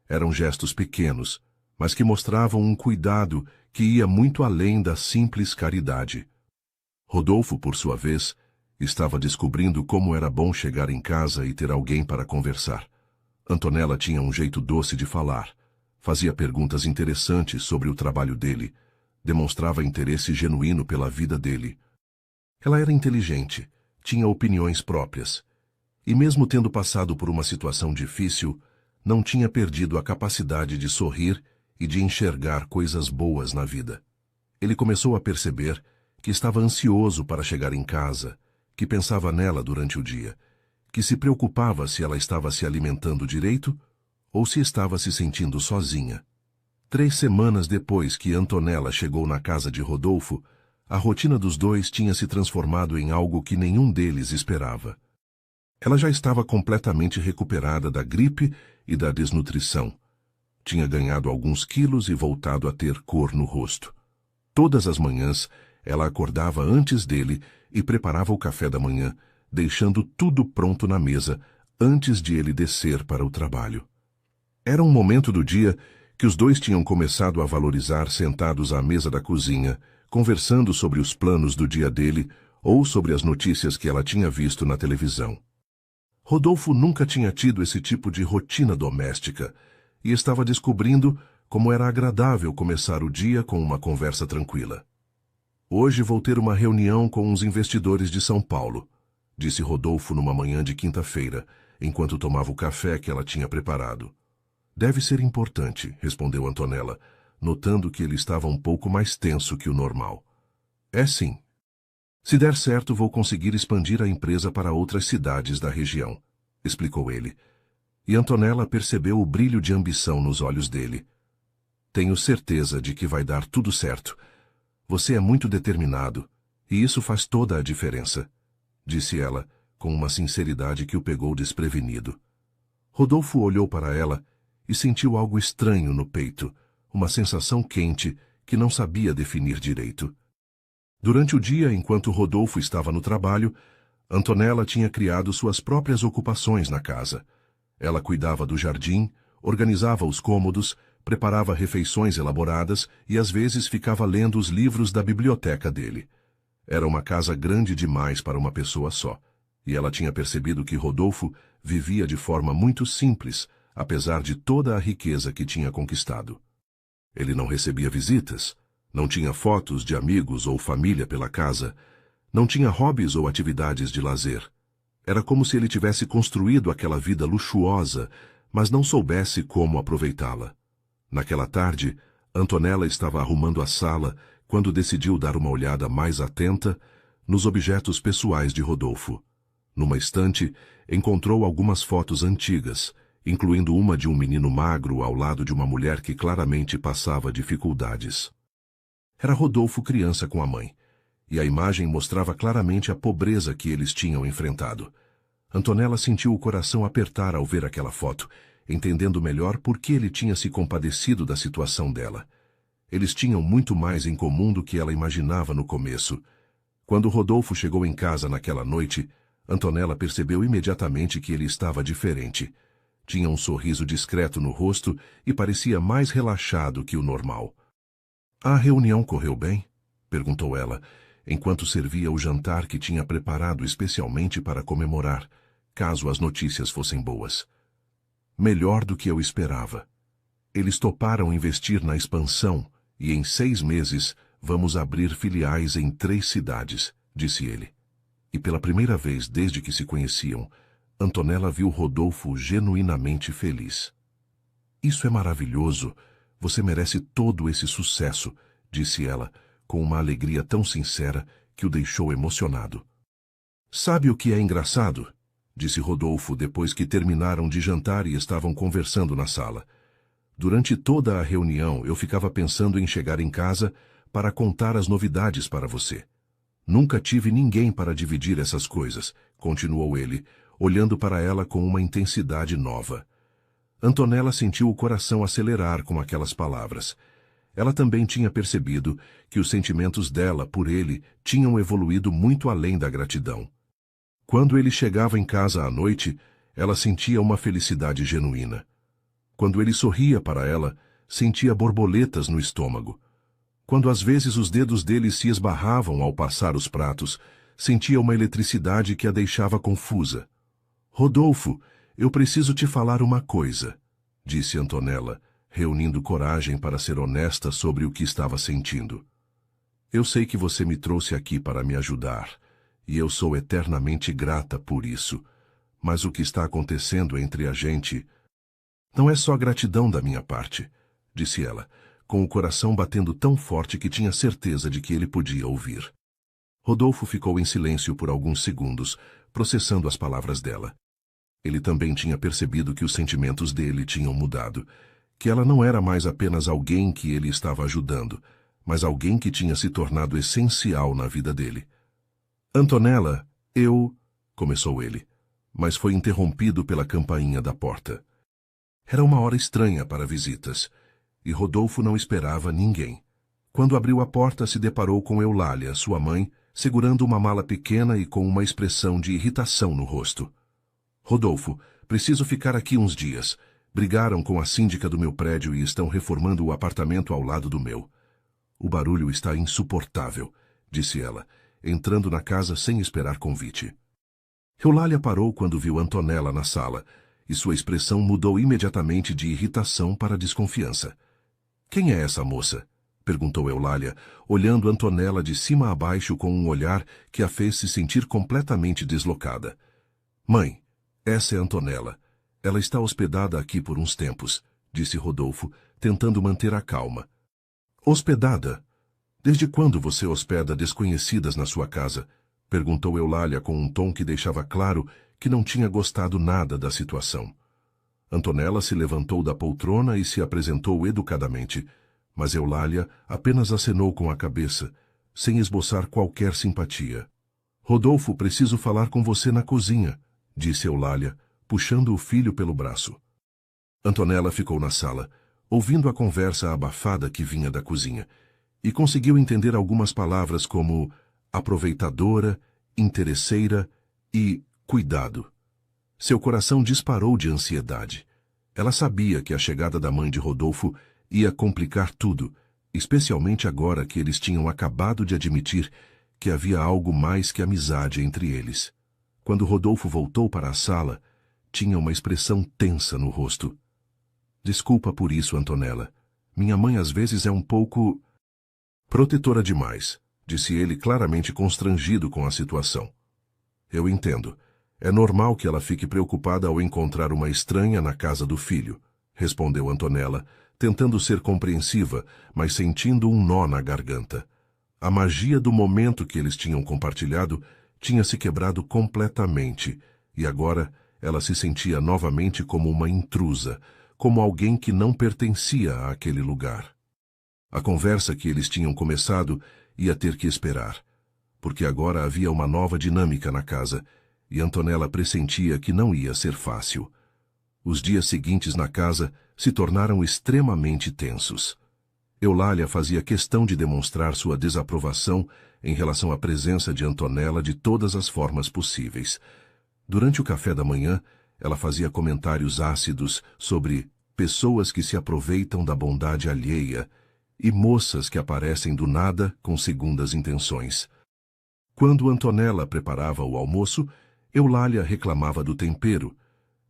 A: Eram gestos pequenos, mas que mostravam um cuidado que ia muito além da simples caridade. Rodolfo, por sua vez, estava descobrindo como era bom chegar em casa e ter alguém para conversar. Antonella tinha um jeito doce de falar, fazia perguntas interessantes sobre o trabalho dele, demonstrava interesse genuíno pela vida dele. Ela era inteligente, tinha opiniões próprias, e mesmo tendo passado por uma situação difícil, não tinha perdido a capacidade de sorrir e de enxergar coisas boas na vida. Ele começou a perceber que estava ansioso para chegar em casa, que pensava nela durante o dia, que se preocupava se ela estava se alimentando direito ou se estava se sentindo sozinha. 3 semanas depois que Antonella chegou na casa de Rodolfo, a rotina dos dois tinha se transformado em algo que nenhum deles esperava. Ela já estava completamente recuperada da gripe e da desnutrição. Tinha ganhado alguns quilos e voltado a ter cor no rosto. Todas as manhãs, ela acordava antes dele e preparava o café da manhã, deixando tudo pronto na mesa antes de ele descer para o trabalho. Era um momento do dia que os dois tinham começado a valorizar sentados à mesa da cozinha, conversando sobre os planos do dia dele ou sobre as notícias que ela tinha visto na televisão. Rodolfo nunca tinha tido esse tipo de rotina doméstica e estava descobrindo como era agradável começar o dia com uma conversa tranquila. Hoje vou ter uma reunião com uns investidores de São Paulo, disse Rodolfo numa manhã de quinta-feira, enquanto tomava o café que ela tinha preparado. Deve ser importante, respondeu Antonella, notando que ele estava um pouco mais tenso que o normal. É sim. Se der certo, vou conseguir expandir a empresa para outras cidades da região. explicou ele. E Antonella percebeu o brilho de ambição nos olhos dele. Tenho certeza de que vai dar tudo certo. Você é muito determinado, e isso faz toda a diferença, disse ela, com uma sinceridade que o pegou desprevenido. Rodolfo olhou para ela e sentiu algo estranho no peito, uma sensação quente que não sabia definir direito. Durante o dia, enquanto Rodolfo estava no trabalho, Antonella tinha criado suas próprias ocupações na casa. Ela cuidava do jardim, organizava os cômodos, preparava refeições elaboradas e às vezes ficava lendo os livros da biblioteca dele. Era uma casa grande demais para uma pessoa só, e ela tinha percebido que Rodolfo vivia de forma muito simples, apesar de toda a riqueza que tinha conquistado. Ele não recebia visitas, não tinha fotos de amigos ou família pela casa, não tinha hobbies ou atividades de lazer. Era como se ele tivesse construído aquela vida luxuosa, mas não soubesse como aproveitá-la. Naquela tarde, Antonella estava arrumando a sala quando decidiu dar uma olhada mais atenta nos objetos pessoais de Rodolfo. Numa estante, encontrou algumas fotos antigas, incluindo uma de um menino magro ao lado de uma mulher que claramente passava dificuldades. Era Rodolfo criança com a mãe, e a imagem mostrava claramente a pobreza que eles tinham enfrentado. Antonella sentiu o coração apertar ao ver aquela foto, entendendo melhor por que ele tinha se compadecido da situação dela. Eles tinham muito mais em comum do que ela imaginava no começo. Quando Rodolfo chegou em casa naquela noite, Antonella percebeu imediatamente que ele estava diferente. Tinha um sorriso discreto no rosto e parecia mais relaxado que o normal. A reunião correu bem? Perguntou ela, enquanto servia o jantar que tinha preparado especialmente para comemorar, caso as notícias fossem boas. Melhor do que eu esperava. Eles toparam investir na expansão e em 6 meses vamos abrir filiais em 3 cidades, disse ele. E pela primeira vez desde que se conheciam, Antonella viu Rodolfo genuinamente feliz. Isso é maravilhoso. Você merece todo esse sucesso, disse ela, com uma alegria tão sincera que o deixou emocionado. Sabe o que é engraçado? Disse Rodolfo depois que terminaram de jantar e estavam conversando na sala. Durante toda a reunião eu ficava pensando em chegar em casa para contar as novidades para você. Nunca tive ninguém para dividir essas coisas, continuou ele, olhando para ela com uma intensidade nova. Antonella sentiu o coração acelerar com aquelas palavras. Ela também tinha percebido que os sentimentos dela por ele tinham evoluído muito além da gratidão. Quando ele chegava em casa à noite, ela sentia uma felicidade genuína. Quando ele sorria para ela, sentia borboletas no estômago. Quando às vezes os dedos dele se esbarravam ao passar os pratos, sentia uma eletricidade que a deixava confusa. Rodolfo, eu preciso te falar uma coisa, disse Antonella, reunindo coragem para ser honesta sobre o que estava sentindo. Eu sei que você me trouxe aqui para me ajudar, e eu sou eternamente grata por isso, mas o que está acontecendo entre a gente não é só gratidão da minha parte, disse ela, com o coração batendo tão forte que tinha certeza de que ele podia ouvir. Rodolfo ficou em silêncio por alguns segundos, processando as palavras dela. Ele também tinha percebido que os sentimentos dele tinham mudado, que ela não era mais apenas alguém que ele estava ajudando, mas alguém que tinha se tornado essencial na vida dele. Antonella, começou ele, mas foi interrompido pela campainha da porta. Era uma hora estranha para visitas, e Rodolfo não esperava ninguém. Quando abriu a porta, se deparou com Eulália, sua mãe, segurando uma mala pequena e com uma expressão de irritação no rosto. Rodolfo, preciso ficar aqui uns dias. Brigaram com a síndica do meu prédio e estão reformando o apartamento ao lado do meu. O barulho está insuportável, disse ela, entrando na casa sem esperar convite. Eulália parou quando viu Antonella na sala, e sua expressão mudou imediatamente de irritação para desconfiança. Quem é essa moça? Perguntou Eulália, olhando Antonella de cima a baixo com um olhar que a fez se sentir completamente deslocada. Mãe, essa é Antonella. Ela está hospedada aqui por uns tempos, disse Rodolfo, tentando manter a calma. Hospedada? Desde quando você hospeda desconhecidas na sua casa? Perguntou Eulália com um tom que deixava claro que não tinha gostado nada da situação. Antonella se levantou da poltrona e se apresentou educadamente, mas Eulália apenas acenou com a cabeça, sem esboçar qualquer simpatia. Rodolfo, preciso falar com você na cozinha, disse Eulália, puxando o filho pelo braço. Antonella ficou na sala, ouvindo a conversa abafada que vinha da cozinha, e conseguiu entender algumas palavras como aproveitadora, interesseira e cuidado. Seu coração disparou de ansiedade. Ela sabia que a chegada da mãe de Rodolfo ia complicar tudo, especialmente agora que eles tinham acabado de admitir que havia algo mais que amizade entre eles. Quando Rodolfo voltou para a sala, tinha uma expressão tensa no rosto. Desculpa por isso, Antonella. Minha mãe às vezes é um pouco protetora demais, disse ele claramente constrangido com a situação. Eu entendo. É normal que ela fique preocupada ao encontrar uma estranha na casa do filho, respondeu Antonella, tentando ser compreensiva, mas sentindo um nó na garganta. A magia do momento que eles tinham compartilhado tinha se quebrado completamente, e agora ela se sentia novamente como uma intrusa, como alguém que não pertencia àquele lugar. A conversa que eles tinham começado ia ter que esperar, porque agora havia uma nova dinâmica na casa, e Antonella pressentia que não ia ser fácil. Os dias seguintes na casa se tornaram extremamente tensos. Eulália fazia questão de demonstrar sua desaprovação em relação à presença de Antonella de todas as formas possíveis. Durante o café da manhã, ela fazia comentários ácidos sobre pessoas que se aproveitam da bondade alheia e moças que aparecem do nada com segundas intenções. Quando Antonella preparava o almoço, Eulália reclamava do tempero.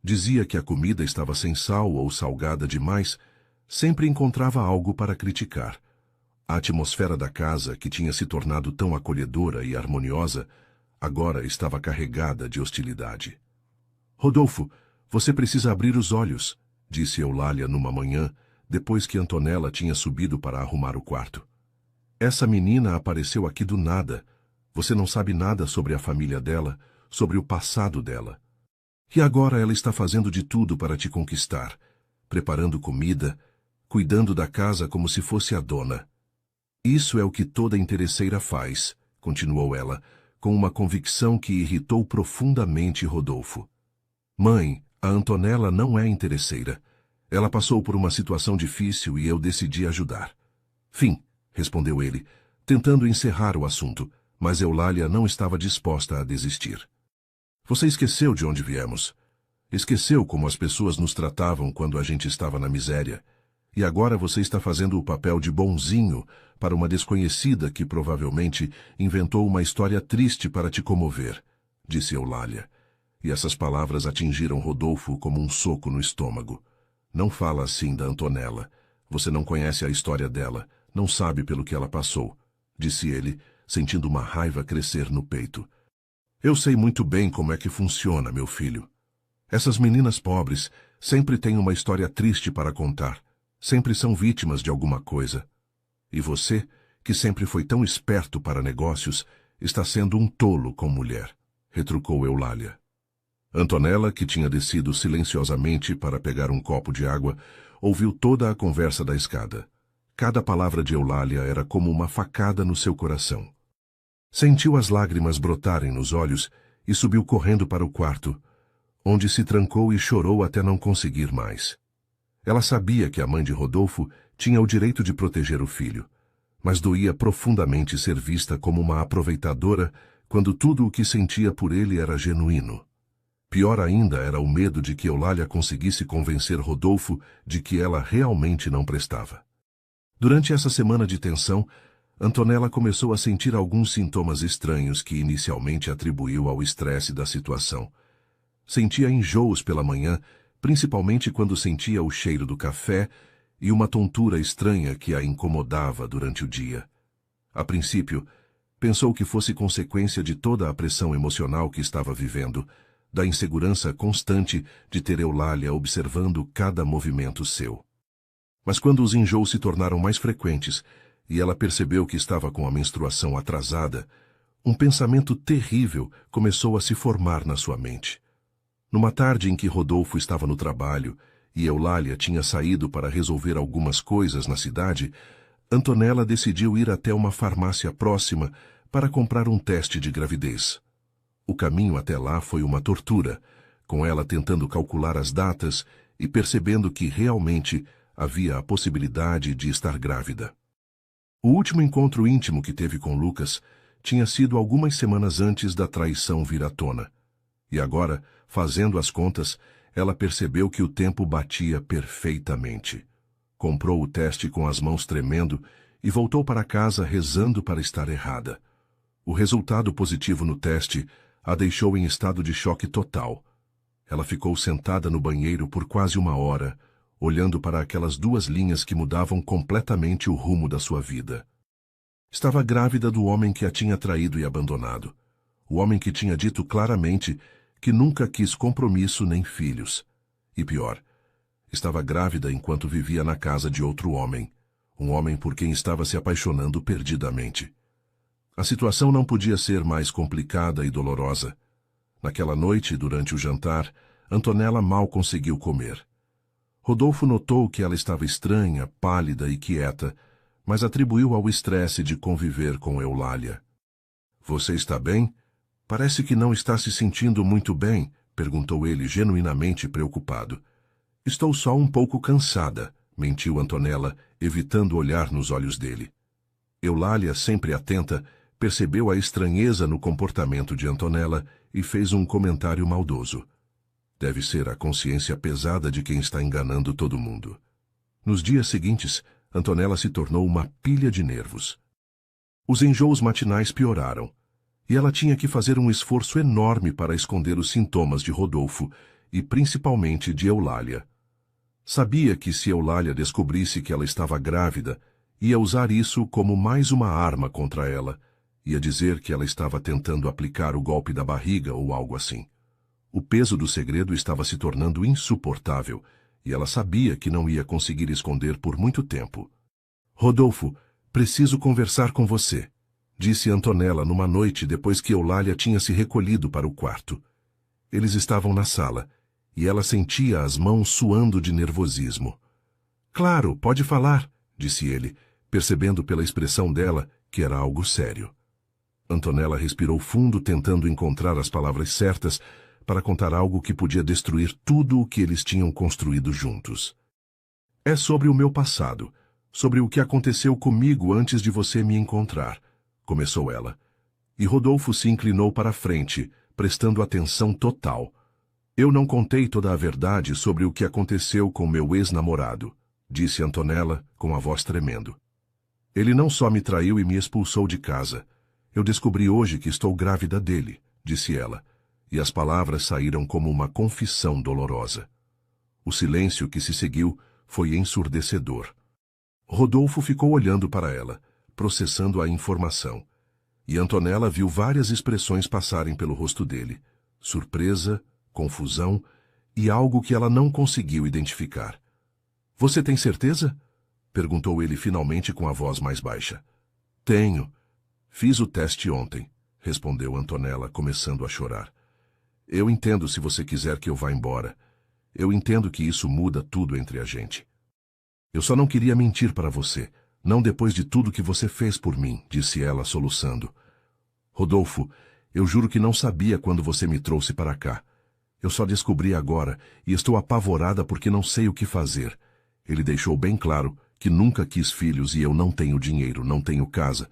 A: Dizia que a comida estava sem sal ou salgada demais. Sempre encontrava algo para criticar. A atmosfera da casa, que tinha se tornado tão acolhedora e harmoniosa, agora estava carregada de hostilidade. Rodolfo, você precisa abrir os olhos, disse Eulália numa manhã, depois que Antonella tinha subido para arrumar o quarto. Essa menina apareceu aqui do nada. Você não sabe nada sobre a família dela, sobre o passado dela. E agora ela está fazendo de tudo para te conquistar, preparando comida, cuidando da casa como se fosse a dona. Isso é o que toda interesseira faz, continuou ela, com uma convicção que irritou profundamente Rodolfo. Mãe, a Antonella não é interesseira. Ela passou por uma situação difícil e eu decidi ajudar. Fim, respondeu ele, tentando encerrar o assunto, mas Eulália não estava disposta a desistir. Você esqueceu de onde viemos. Esqueceu como as pessoas nos tratavam quando a gente estava na miséria. E agora você está fazendo o papel de bonzinho para uma desconhecida que provavelmente inventou uma história triste para te comover, disse Eulália. E essas palavras atingiram Rodolfo como um soco no estômago. Não fala assim da Antonella. Você não conhece a história dela, não sabe pelo que ela passou, disse ele, sentindo uma raiva crescer no peito. Eu sei muito bem como é que funciona, meu filho. Essas meninas pobres sempre têm uma história triste para contar. Sempre são vítimas de alguma coisa. E você, que sempre foi tão esperto para negócios, está sendo um tolo com mulher, retrucou Eulália. Antonella, que tinha descido silenciosamente para pegar um copo de água, ouviu toda a conversa da escada. Cada palavra de Eulália era como uma facada no seu coração. Sentiu as lágrimas brotarem nos olhos e subiu correndo para o quarto, onde se trancou e chorou até não conseguir mais. Ela sabia que a mãe de Rodolfo tinha o direito de proteger o filho, mas doía profundamente ser vista como uma aproveitadora quando tudo o que sentia por ele era genuíno. Pior ainda era o medo de que Eulália conseguisse convencer Rodolfo de que ela realmente não prestava. Durante essa semana de tensão, Antonella começou a sentir alguns sintomas estranhos que inicialmente atribuiu ao estresse da situação. Sentia enjoos pela manhã, principalmente quando sentia o cheiro do café e uma tontura estranha que a incomodava durante o dia. A princípio, pensou que fosse consequência de toda a pressão emocional que estava vivendo, da insegurança constante de ter Eulália observando cada movimento seu. Mas quando os enjoos se tornaram mais frequentes e ela percebeu que estava com a menstruação atrasada, um pensamento terrível começou a se formar na sua mente. Numa tarde em que Rodolfo estava no trabalho e Eulália tinha saído para resolver algumas coisas na cidade, Antonella decidiu ir até uma farmácia próxima para comprar um teste de gravidez. O caminho até lá foi uma tortura, com ela tentando calcular as datas e percebendo que realmente havia a possibilidade de estar grávida. O último encontro íntimo que teve com Lucas tinha sido algumas semanas antes da traição vir à tona. E agora, fazendo as contas, ela percebeu que o tempo batia perfeitamente. Comprou o teste com as mãos tremendo e voltou para casa rezando para estar errada. O resultado positivo no teste a deixou em estado de choque total. Ela ficou sentada no banheiro por quase uma hora, olhando para aquelas duas linhas que mudavam completamente o rumo da sua vida. Estava grávida do homem que a tinha traído e abandonado. O homem que tinha dito claramente que nunca quis compromisso nem filhos. E pior, estava grávida enquanto vivia na casa de outro homem, um homem por quem estava se apaixonando perdidamente. A situação não podia ser mais complicada e dolorosa. Naquela noite, durante o jantar, Antonella mal conseguiu comer. Rodolfo notou que ela estava estranha, pálida e quieta, mas atribuiu ao estresse de conviver com Eulália. "Você está bem? Parece que não está se sentindo muito bem", perguntou ele genuinamente preocupado. "Estou só um pouco cansada", mentiu Antonella, evitando olhar nos olhos dele. Eulália, sempre atenta, percebeu a estranheza no comportamento de Antonella e fez um comentário maldoso. Deve ser a consciência pesada de quem está enganando todo mundo. Nos dias seguintes, Antonella se tornou uma pilha de nervos. Os enjoos matinais pioraram, e ela tinha que fazer um esforço enorme para esconder os sintomas de Rodolfo e principalmente de Eulália. Sabia que se Eulália descobrisse que ela estava grávida, ia usar isso como mais uma arma contra ela, ia dizer que ela estava tentando aplicar o golpe da barriga ou algo assim. O peso do segredo estava se tornando insuportável, e ela sabia que não ia conseguir esconder por muito tempo. "Rodolfo, preciso conversar com você", disse Antonella numa noite depois que Eulália tinha se recolhido para o quarto. Eles estavam na sala, e ela sentia as mãos suando de nervosismo. "Claro, pode falar", disse ele, percebendo pela expressão dela que era algo sério. Antonella respirou fundo, tentando encontrar as palavras certas para contar algo que podia destruir tudo o que eles tinham construído juntos. "É sobre o meu passado, sobre o que aconteceu comigo antes de você me encontrar", começou ela. E Rodolfo se inclinou para a frente, prestando atenção total. "Eu não contei toda a verdade sobre o que aconteceu com meu ex-namorado", disse Antonella com a voz tremendo. "Ele não só me traiu e me expulsou de casa. Eu descobri hoje que estou grávida dele", disse ela, e as palavras saíram como uma confissão dolorosa. O silêncio que se seguiu foi ensurdecedor. Rodolfo ficou olhando para ela, processando a informação, e Antonella viu várias expressões passarem pelo rosto dele: surpresa, confusão e algo que ela não conseguiu identificar. "Você tem certeza?", perguntou ele finalmente com a voz mais baixa. "Tenho. Fiz o teste ontem", respondeu Antonella, começando a chorar. "Eu entendo se você quiser que eu vá embora. Eu entendo que isso muda tudo entre a gente. Eu só não queria mentir para você, não depois de tudo que você fez por mim", disse ela, soluçando. "Rodolfo, eu juro que não sabia quando você me trouxe para cá. Eu só descobri agora e estou apavorada porque não sei o que fazer. Ele deixou bem claro que nunca quis filhos e eu não tenho dinheiro, não tenho casa.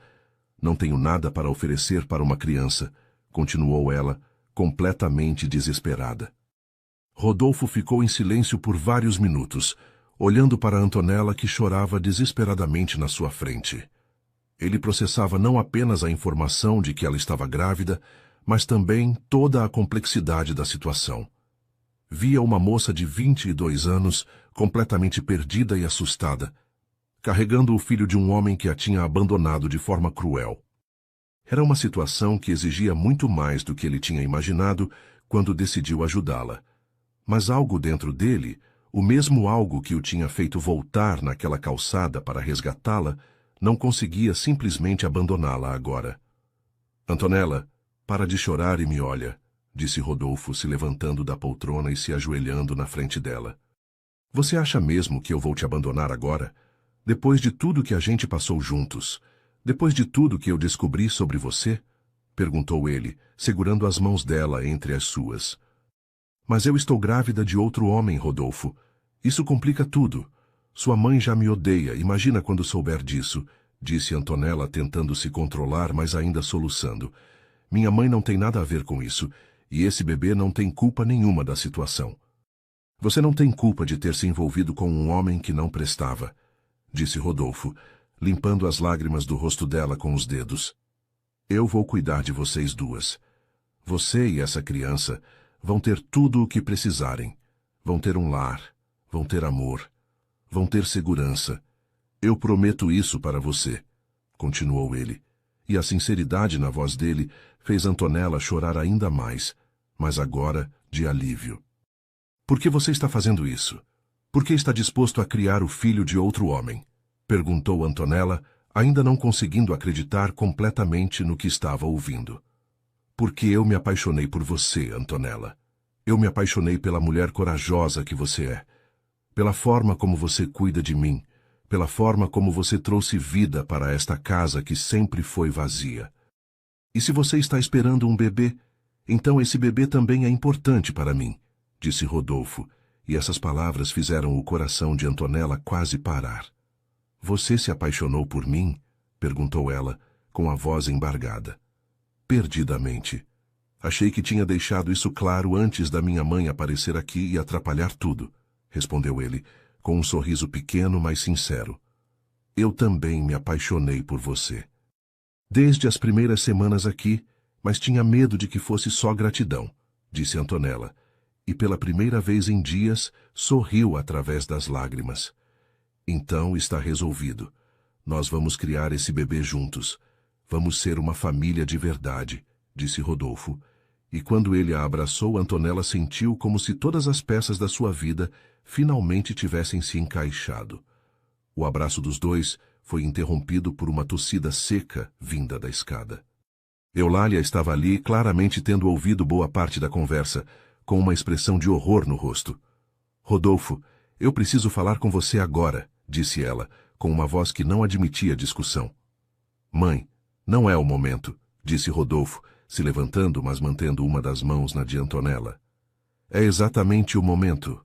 A: Não tenho nada para oferecer para uma criança", continuou ela, completamente desesperada. Rodolfo ficou em silêncio por vários minutos, olhando para Antonella, que chorava desesperadamente na sua frente. Ele processava não apenas a informação de que ela estava grávida, mas também toda a complexidade da situação. Via uma moça de 22 anos, completamente perdida e assustada, carregando o filho de um homem que a tinha abandonado de forma cruel. Era uma situação que exigia muito mais do que ele tinha imaginado quando decidiu ajudá-la. Mas algo dentro dele, o mesmo algo que o tinha feito voltar naquela calçada para resgatá-la, não conseguia simplesmente abandoná-la agora. "Antonella, para de chorar e me olha", disse Rodolfo, se levantando da poltrona e se ajoelhando na frente dela. Você acha mesmo que eu vou te abandonar agora? Depois de tudo que a gente passou juntos? Depois de tudo que eu descobri sobre você? Perguntou ele, segurando as mãos dela entre as suas. Mas eu estou grávida de outro homem, Rodolfo. Isso complica tudo. Sua mãe já me odeia, imagina quando souber disso, disse Antonella, tentando se controlar, mas ainda soluçando. Minha mãe não tem nada a ver com isso, e esse bebê não tem culpa nenhuma da situação. Você não tem culpa de ter se envolvido com um homem que não prestava, disse Rodolfo, limpando as lágrimas do rosto dela com os dedos. Eu vou cuidar de vocês duas. Você e essa criança vão ter tudo o que precisarem. Vão ter um lar, vão ter amor, vão ter segurança. Eu prometo isso para você, continuou ele, e a sinceridade na voz dele fez Antonella chorar ainda mais, mas agora de alívio. Por que você está fazendo isso? Por que está disposto a criar o filho de outro homem? Perguntou Antonella, ainda não conseguindo acreditar completamente no que estava ouvindo. Porque eu me apaixonei por você, Antonella. Eu me apaixonei pela mulher corajosa que você é. Pela forma como você cuida de mim. Pela forma como você trouxe vida para esta casa que sempre foi vazia. E se você está esperando um bebê, então esse bebê também é importante para mim, disse Rodolfo, e essas palavras fizeram o coração de Antonella quase parar. Você se apaixonou por mim? Perguntou ela, com a voz embargada. Perdidamente. Achei que tinha deixado isso claro antes da minha mãe aparecer aqui e atrapalhar tudo, respondeu ele, com um sorriso pequeno, mas sincero. Eu também me apaixonei por você. Desde as primeiras semanas aqui, mas tinha medo de que fosse só gratidão, disse Antonella, e pela primeira vez em dias sorriu através das lágrimas. Então está resolvido. Nós vamos criar esse bebê juntos. Vamos ser uma família de verdade, disse Rodolfo. E quando ele a abraçou, Antonella sentiu como se todas as peças da sua vida finalmente tivessem se encaixado. O abraço dos dois foi interrompido por uma tossida seca vinda da escada. Eulália estava ali, claramente tendo ouvido boa parte da conversa, com uma expressão de horror no rosto. Rodolfo, eu preciso falar com você agora, disse ela, com uma voz que não admitia discussão. Mãe, não é o momento, disse Rodolfo, se levantando, mas mantendo uma das mãos na de Antonella. É exatamente o momento.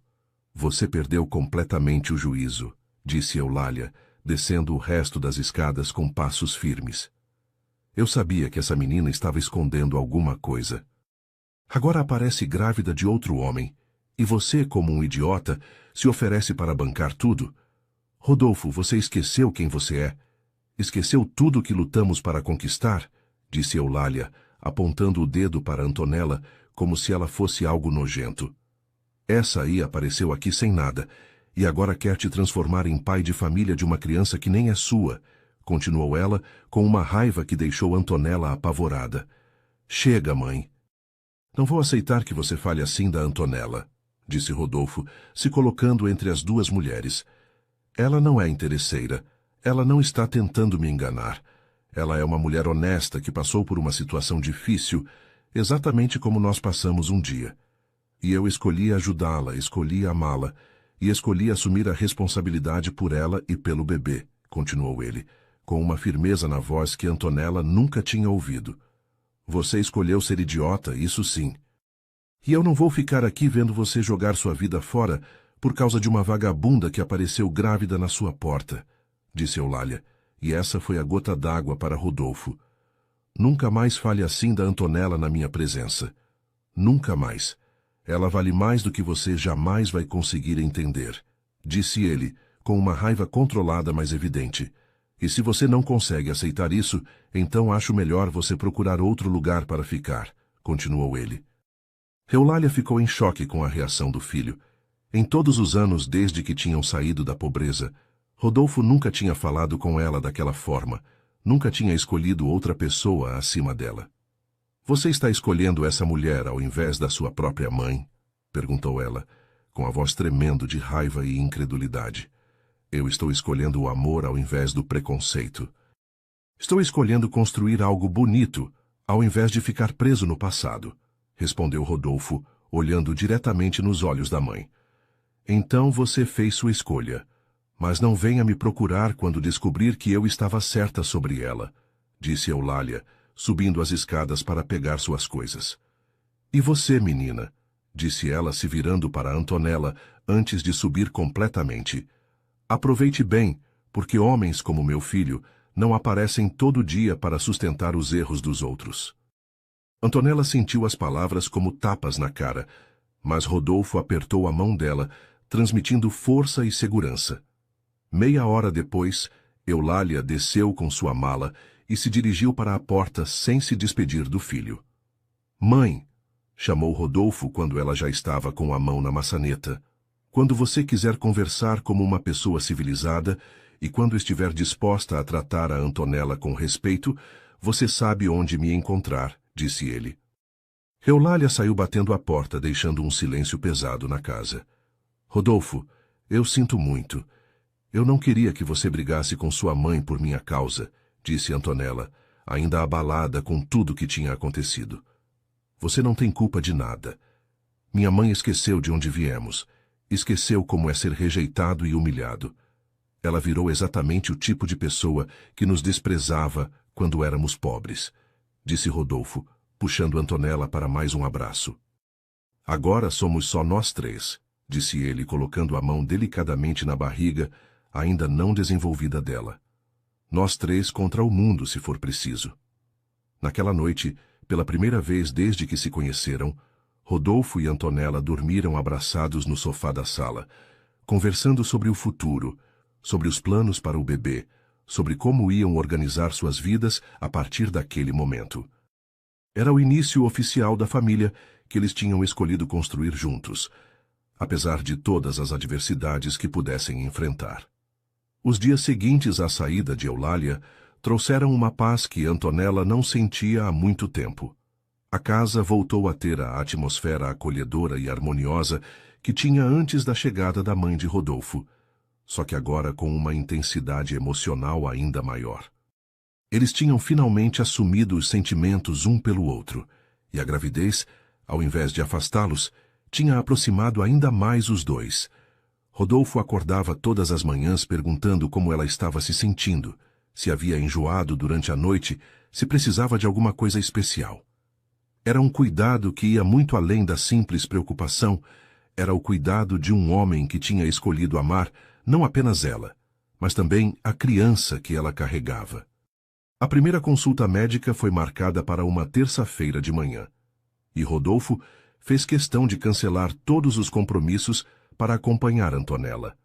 A: Você perdeu completamente o juízo, disse Eulália, descendo o resto das escadas com passos firmes. Eu sabia que essa menina estava escondendo alguma coisa. Agora aparece grávida de outro homem, e você, como um idiota, se oferece para bancar tudo. Rodolfo, você esqueceu quem você é? Esqueceu tudo que lutamos para conquistar? Disse Eulália, apontando o dedo para Antonella como se ela fosse algo nojento. Essa aí apareceu aqui sem nada, e agora quer te transformar em pai de família de uma criança que nem é sua, continuou ela, com uma raiva que deixou Antonella apavorada. Chega, mãe. Não vou aceitar que você fale assim da Antonella, disse Rodolfo, se colocando entre as duas mulheres. Ela não é interesseira. Ela não está tentando me enganar. Ela é uma mulher honesta que passou por uma situação difícil, exatamente como nós passamos um dia. E eu escolhi ajudá-la, escolhi amá-la, e escolhi assumir a responsabilidade por ela e pelo bebê, continuou ele, com uma firmeza na voz que Antonella nunca tinha ouvido. Você escolheu ser idiota, isso sim. E eu não vou ficar aqui vendo você jogar sua vida fora por causa de uma vagabunda que apareceu grávida na sua porta, disse Eulália, e essa foi a gota d'água para Rodolfo. Nunca mais fale assim da Antonella na minha presença. Nunca mais. Ela vale mais do que você jamais vai conseguir entender, disse ele, com uma raiva controlada mas evidente. E se você não consegue aceitar isso, então acho melhor você procurar outro lugar para ficar, continuou ele. Eulália ficou em choque com a reação do filho. Em todos os anos desde que tinham saído da pobreza, Rodolfo nunca tinha falado com ela daquela forma, nunca tinha escolhido outra pessoa acima dela. Você está escolhendo essa mulher ao invés da sua própria mãe? Perguntou ela, com a voz tremendo de raiva e incredulidade. Eu estou escolhendo o amor ao invés do preconceito. Estou escolhendo construir algo bonito, ao invés de ficar preso no passado, respondeu Rodolfo, olhando diretamente nos olhos da mãe. Então você fez sua escolha, mas não venha me procurar quando descobrir que eu estava certa sobre ela, disse Eulália, subindo as escadas para pegar suas coisas. E você, menina, disse ela se virando para Antonella antes de subir completamente. Aproveite bem, porque homens como meu filho não aparecem todo dia para sustentar os erros dos outros. Antonella sentiu as palavras como tapas na cara, mas Rodolfo apertou a mão dela, transmitindo força e segurança. Meia hora depois, Eulália desceu com sua mala e se dirigiu para a porta sem se despedir do filho. Mãe, chamou Rodolfo quando ela já estava com a mão na maçaneta. Quando você quiser conversar como uma pessoa civilizada e quando estiver disposta a tratar a Antonella com respeito, você sabe onde me encontrar, disse ele. Eulália saiu batendo a porta, deixando um silêncio pesado na casa. Rodolfo, eu sinto muito. Eu não queria que você brigasse com sua mãe por minha causa, disse Antonella, ainda abalada com tudo que tinha acontecido. Você não tem culpa de nada. Minha mãe esqueceu de onde viemos. Esqueceu como é ser rejeitado e humilhado. Ela virou exatamente o tipo de pessoa que nos desprezava quando éramos pobres, disse Rodolfo, puxando Antonella para mais um abraço. Agora somos só nós três, disse ele, colocando a mão delicadamente na barriga, ainda não desenvolvida dela. Nós três contra o mundo, se for preciso. Naquela noite, pela primeira vez desde que se conheceram, Rodolfo e Antonella dormiram abraçados no sofá da sala, conversando sobre o futuro, sobre os planos para o bebê, sobre como iam organizar suas vidas a partir daquele momento. Era o início oficial da família que eles tinham escolhido construir juntos, apesar de todas as adversidades que pudessem enfrentar. Os dias seguintes à saída de Eulália trouxeram uma paz que Antonella não sentia há muito tempo. A casa voltou a ter a atmosfera acolhedora e harmoniosa que tinha antes da chegada da mãe de Rodolfo, só que agora com uma intensidade emocional ainda maior. Eles tinham finalmente assumido os sentimentos um pelo outro, e a gravidez, ao invés de afastá-los, tinha aproximado ainda mais os dois. Rodolfo acordava todas as manhãs perguntando como ela estava se sentindo, se havia enjoado durante a noite, se precisava de alguma coisa especial. Era um cuidado que ia muito além da simples preocupação, era o cuidado de um homem que tinha escolhido amar não apenas ela, mas também a criança que ela carregava. A primeira consulta médica foi marcada para uma terça-feira de manhã, e Rodolfo fez questão de cancelar todos os compromissos para acompanhar Antonella.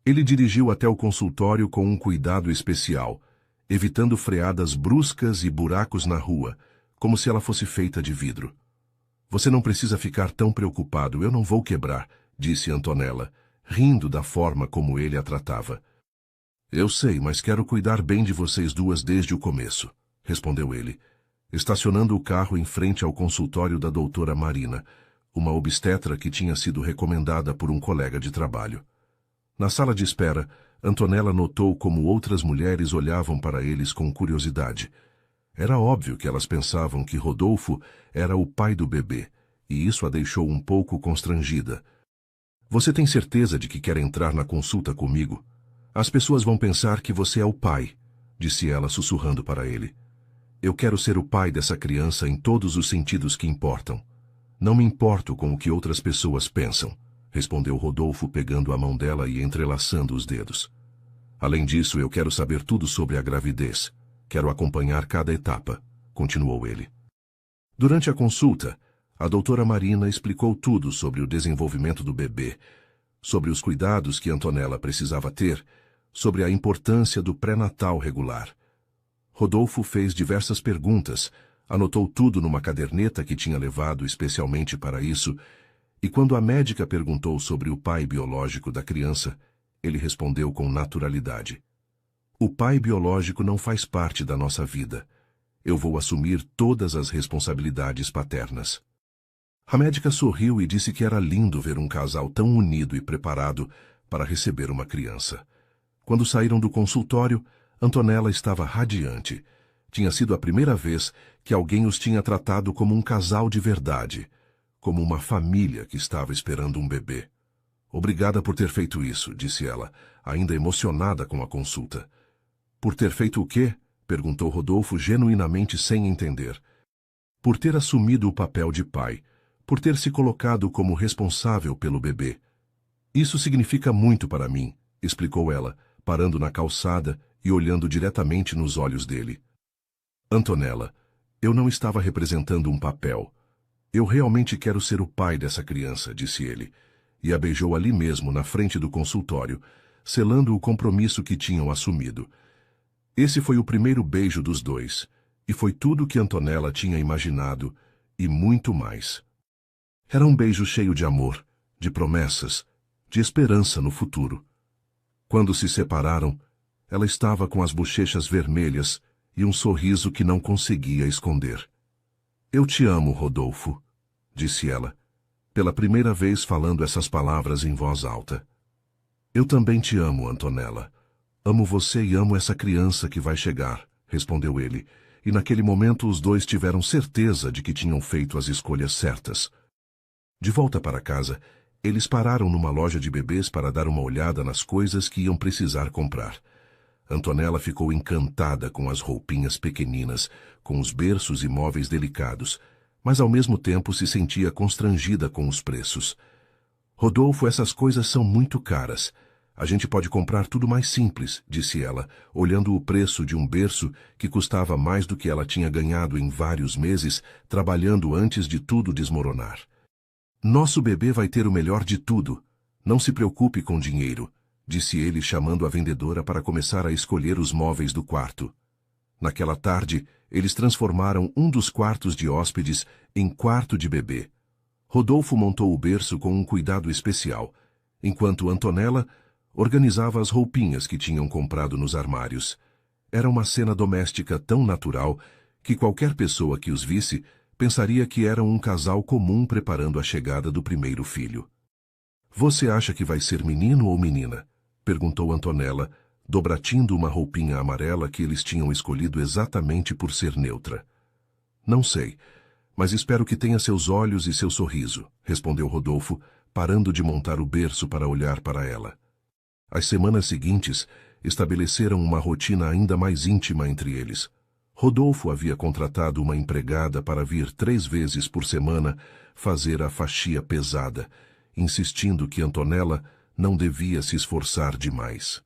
A: Ele dirigiu até o consultório com um cuidado especial, evitando freadas bruscas e buracos na rua, como se ela fosse feita de vidro. Você não precisa ficar tão preocupado, eu não vou quebrar, disse Antonella, rindo da forma como ele a tratava. Eu sei, mas quero cuidar bem de vocês duas desde o começo, respondeu ele, estacionando o carro em frente ao consultório da doutora Marina, uma obstetra que tinha sido recomendada por um colega de trabalho. Na sala de espera, Antonella notou como outras mulheres olhavam para eles com curiosidade. Era óbvio que elas pensavam que Rodolfo era o pai do bebê, e isso a deixou um pouco constrangida. Você tem certeza de que quer entrar na consulta comigo? As pessoas vão pensar que você é o pai, disse ela sussurrando para ele. Eu quero ser o pai dessa criança em todos os sentidos que importam. Não me importo com o que outras pessoas pensam, respondeu Rodolfo pegando a mão dela e entrelaçando os dedos. Além disso, eu quero saber tudo sobre a gravidez. Quero acompanhar cada etapa, continuou ele. Durante a consulta, a doutora Marina explicou tudo sobre o desenvolvimento do bebê, sobre os cuidados que Antonella precisava ter, sobre a importância do pré-natal regular. Rodolfo fez diversas perguntas, anotou tudo numa caderneta que tinha levado especialmente para isso, e quando a médica perguntou sobre o pai biológico da criança, ele respondeu com naturalidade. O pai biológico não faz parte da nossa vida. Eu vou assumir todas as responsabilidades paternas. A médica sorriu e disse que era lindo ver um casal tão unido e preparado para receber uma criança. Quando saíram do consultório, Antonella estava radiante. Tinha sido a primeira vez que alguém os tinha tratado como um casal de verdade, como uma família que estava esperando um bebê. Obrigada por ter feito isso, disse ela, ainda emocionada com a consulta. Por ter feito o quê? Perguntou Rodolfo genuinamente sem entender. Por ter assumido o papel de pai, por ter se colocado como responsável pelo bebê. Isso significa muito para mim, explicou ela, parando na calçada e olhando diretamente nos olhos dele. Antonella, eu não estava representando um papel. Eu realmente quero ser o pai dessa criança, disse ele, e a beijou ali mesmo, na frente do consultório, selando o compromisso que tinham assumido. Esse foi o primeiro beijo dos dois, e foi tudo o que Antonella tinha imaginado, e muito mais. Era um beijo cheio de amor, de promessas, de esperança no futuro. Quando se separaram, ela estava com as bochechas vermelhas e um sorriso que não conseguia esconder. Eu te amo, Rodolfo, disse ela, pela primeira vez falando essas palavras em voz alta. Eu também te amo, Antonella. Amo você e amo essa criança que vai chegar, respondeu ele, e naquele momento os dois tiveram certeza de que tinham feito as escolhas certas. De volta para casa, eles pararam numa loja de bebês para dar uma olhada nas coisas que iam precisar comprar. Antonella ficou encantada com as roupinhas pequeninas, com os berços e móveis delicados, mas ao mesmo tempo se sentia constrangida com os preços. Rodolfo, essas coisas são muito caras. A gente pode comprar tudo mais simples, disse ela, olhando o preço de um berço que custava mais do que ela tinha ganhado em vários meses, trabalhando antes de tudo desmoronar. Nosso bebê vai ter o melhor de tudo. Não se preocupe com dinheiro, disse ele, chamando a vendedora para começar a escolher os móveis do quarto. Naquela tarde, eles transformaram um dos quartos de hóspedes em quarto de bebê. Rodolfo montou o berço com um cuidado especial, enquanto Antonella organizava as roupinhas que tinham comprado nos armários. Era uma cena doméstica tão natural que qualquer pessoa que os visse pensaria que eram um casal comum preparando a chegada do primeiro filho. Você acha que vai ser menino ou menina? Perguntou Antonella, dobratindo uma roupinha amarela que eles tinham escolhido exatamente por ser neutra. Não sei, mas espero que tenha seus olhos e seu sorriso, respondeu Rodolfo, parando de montar o berço para olhar para ela. As semanas seguintes estabeleceram uma rotina ainda mais íntima entre eles. Rodolfo havia contratado uma empregada para vir 3 vezes por semana fazer a faxia pesada, insistindo que Antonella não devia se esforçar demais.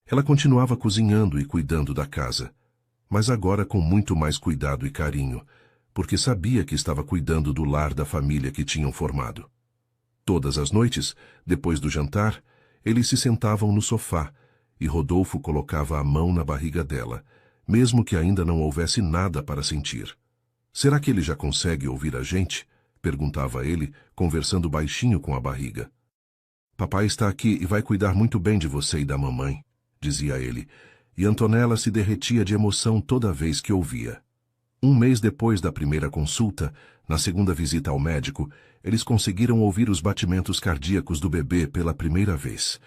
A: Ela continuava cozinhando e cuidando da casa, mas agora com muito mais cuidado e carinho, porque sabia que estava cuidando do lar da família que tinham formado. Todas as noites, depois do jantar, eles se sentavam no sofá e Rodolfo colocava a mão na barriga dela, mesmo que ainda não houvesse nada para sentir. Será que ele já consegue ouvir a gente? Perguntava ele, conversando baixinho com a barriga. Papai está aqui e vai cuidar muito bem de você e da mamãe, dizia ele, e Antonella se derretia de emoção toda vez que ouvia. 1 mês depois da primeira consulta, na segunda visita ao médico, eles conseguiram ouvir os batimentos cardíacos do bebê pela primeira vez.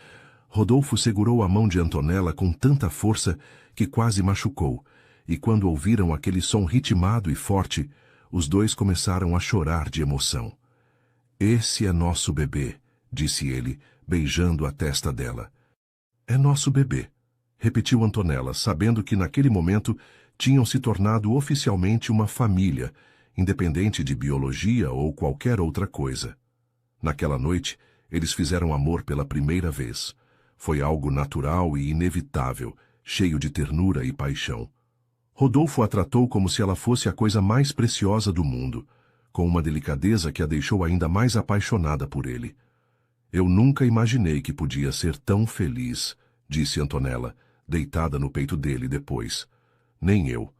A: Rodolfo segurou a mão de Antonella com tanta força que quase machucou, e quando ouviram aquele som ritmado e forte, os dois começaram a chorar de emoção. Esse é nosso bebê, disse ele, beijando a testa dela. É nosso bebê, repetiu Antonella, sabendo que naquele momento tinham se tornado oficialmente uma família, independente de biologia ou qualquer outra coisa. Naquela noite, eles fizeram amor pela primeira vez. Foi algo natural e inevitável, cheio de ternura e paixão. Rodolfo a tratou como se ela fosse a coisa mais preciosa do mundo, com uma delicadeza que a deixou ainda mais apaixonada por ele. Eu nunca imaginei que podia ser tão feliz, disse Antonella, deitada no peito dele depois. Nem eu.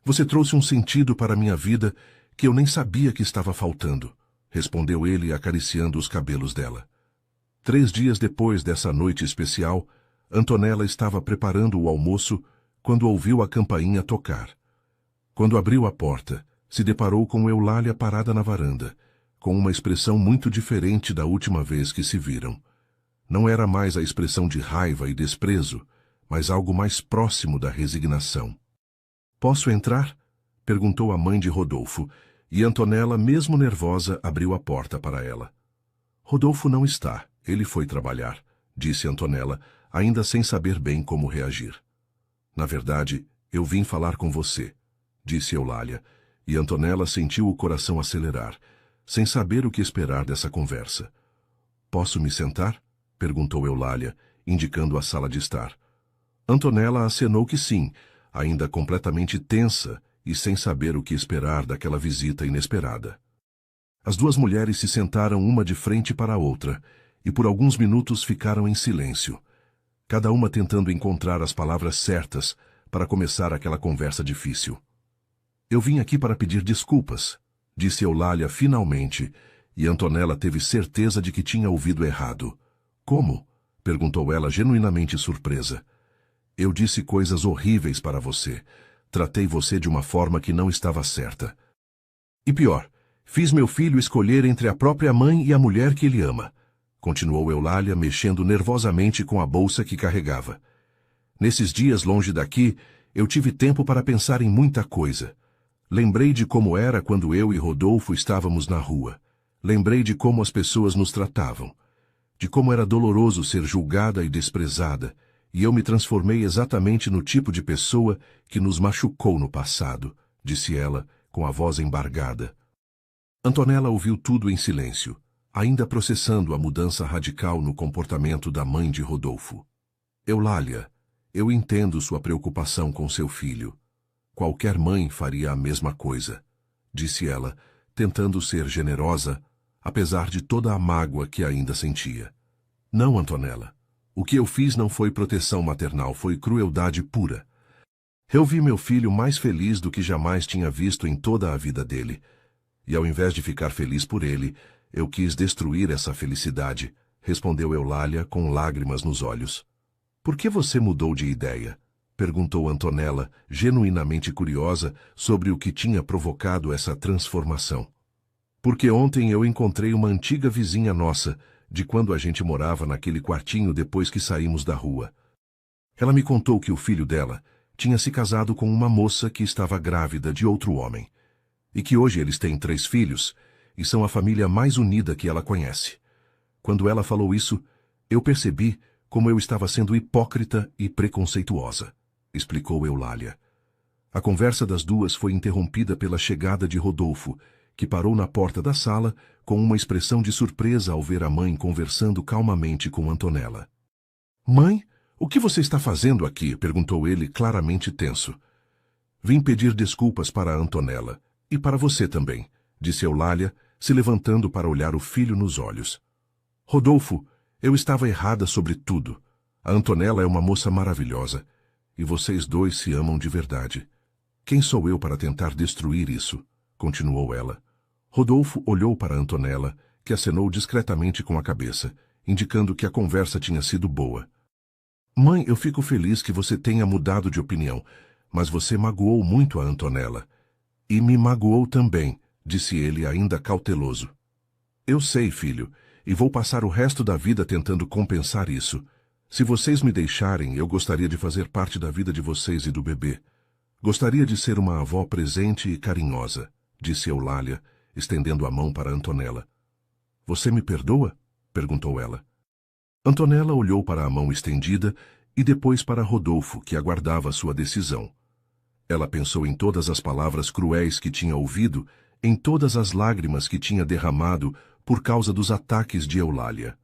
A: Você trouxe um sentido para minha vida que eu nem sabia que estava faltando, respondeu ele acariciando os cabelos dela. 3 dias depois dessa noite especial, Antonella estava preparando o almoço quando ouviu a campainha tocar. Quando abriu a porta, se deparou com Eulália parada na varanda, com uma expressão muito diferente da última vez que se viram. Não era mais a expressão de raiva e desprezo, mas algo mais próximo da resignação. Posso entrar? Perguntou a mãe de Rodolfo, e Antonella, mesmo nervosa, abriu a porta para ela. Rodolfo não está, ele foi trabalhar, disse Antonella, ainda sem saber bem como reagir. Na verdade, eu vim falar com você, disse Eulália, e Antonella sentiu o coração acelerar, sem saber o que esperar dessa conversa. Posso me sentar? Perguntou Eulália, indicando a sala de estar. Antonella acenou que sim, ainda completamente tensa e sem saber o que esperar daquela visita inesperada. As duas mulheres se sentaram uma de frente para a outra, e por alguns minutos ficaram em silêncio, cada uma tentando encontrar as palavras certas para começar aquela conversa difícil. Eu vim aqui para pedir desculpas, disse Eulália finalmente, e Antonella teve certeza de que tinha ouvido errado. Como? Perguntou ela genuinamente surpresa. Eu disse coisas horríveis para você. Tratei você de uma forma que não estava certa. E pior, fiz meu filho escolher entre a própria mãe e a mulher que ele ama, continuou Eulália, mexendo nervosamente com a bolsa que carregava. Nesses dias longe daqui, eu tive tempo para pensar em muita coisa. Lembrei de como era quando eu e Rodolfo estávamos na rua. Lembrei de como as pessoas nos tratavam. De como era doloroso ser julgada e desprezada, e eu me transformei exatamente no tipo de pessoa que nos machucou no passado, disse ela, com a voz embargada. Antonella ouviu tudo em silêncio, ainda processando a mudança radical no comportamento da mãe de Rodolfo. Eulália, eu entendo sua preocupação com seu filho. Qualquer mãe faria a mesma coisa, disse ela, tentando ser generosa, apesar de toda a mágoa que ainda sentia. Não, Antonella. O que eu fiz não foi proteção maternal, foi crueldade pura. Eu vi meu filho mais feliz do que jamais tinha visto em toda a vida dele. E ao invés de ficar feliz por ele, eu quis destruir essa felicidade, respondeu Eulália com lágrimas nos olhos. Por que você mudou de ideia? Perguntou Antonella, genuinamente curiosa sobre o que tinha provocado essa transformação. Porque ontem eu encontrei uma antiga vizinha nossa, de quando a gente morava naquele quartinho depois que saímos da rua. Ela me contou que o filho dela tinha se casado com uma moça que estava grávida de outro homem, e que hoje eles têm 3 filhos e são a família mais unida que ela conhece. Quando ela falou isso, eu percebi como eu estava sendo hipócrita e preconceituosa, explicou Eulália. A conversa das duas foi interrompida pela chegada de Rodolfo, que parou na porta da sala com uma expressão de surpresa ao ver a mãe conversando calmamente com Antonella. Mãe, o que você está fazendo aqui? Perguntou ele, claramente tenso. Vim pedir desculpas para Antonella, e para você também, disse Eulália, se levantando para olhar o filho nos olhos. Rodolfo, eu estava errada sobre tudo. A Antonella é uma moça maravilhosa, e vocês dois se amam de verdade. Quem sou eu para tentar destruir isso? Continuou ela. Rodolfo olhou para Antonella, que acenou discretamente com a cabeça, indicando que a conversa tinha sido boa. Mãe, eu fico feliz que você tenha mudado de opinião, mas você magoou muito a Antonella. E me magoou também, disse ele ainda cauteloso. Eu sei, filho, e vou passar o resto da vida tentando compensar isso. Se vocês me deixarem, eu gostaria de fazer parte da vida de vocês e do bebê. Gostaria de ser uma avó presente e carinhosa, disse Eulália, estendendo a mão para Antonella. Você me perdoa? Perguntou ela. Antonella olhou para a mão estendida e depois para Rodolfo, que aguardava sua decisão. Ela pensou em todas as palavras cruéis que tinha ouvido, em todas as lágrimas que tinha derramado por causa dos ataques de Eulália.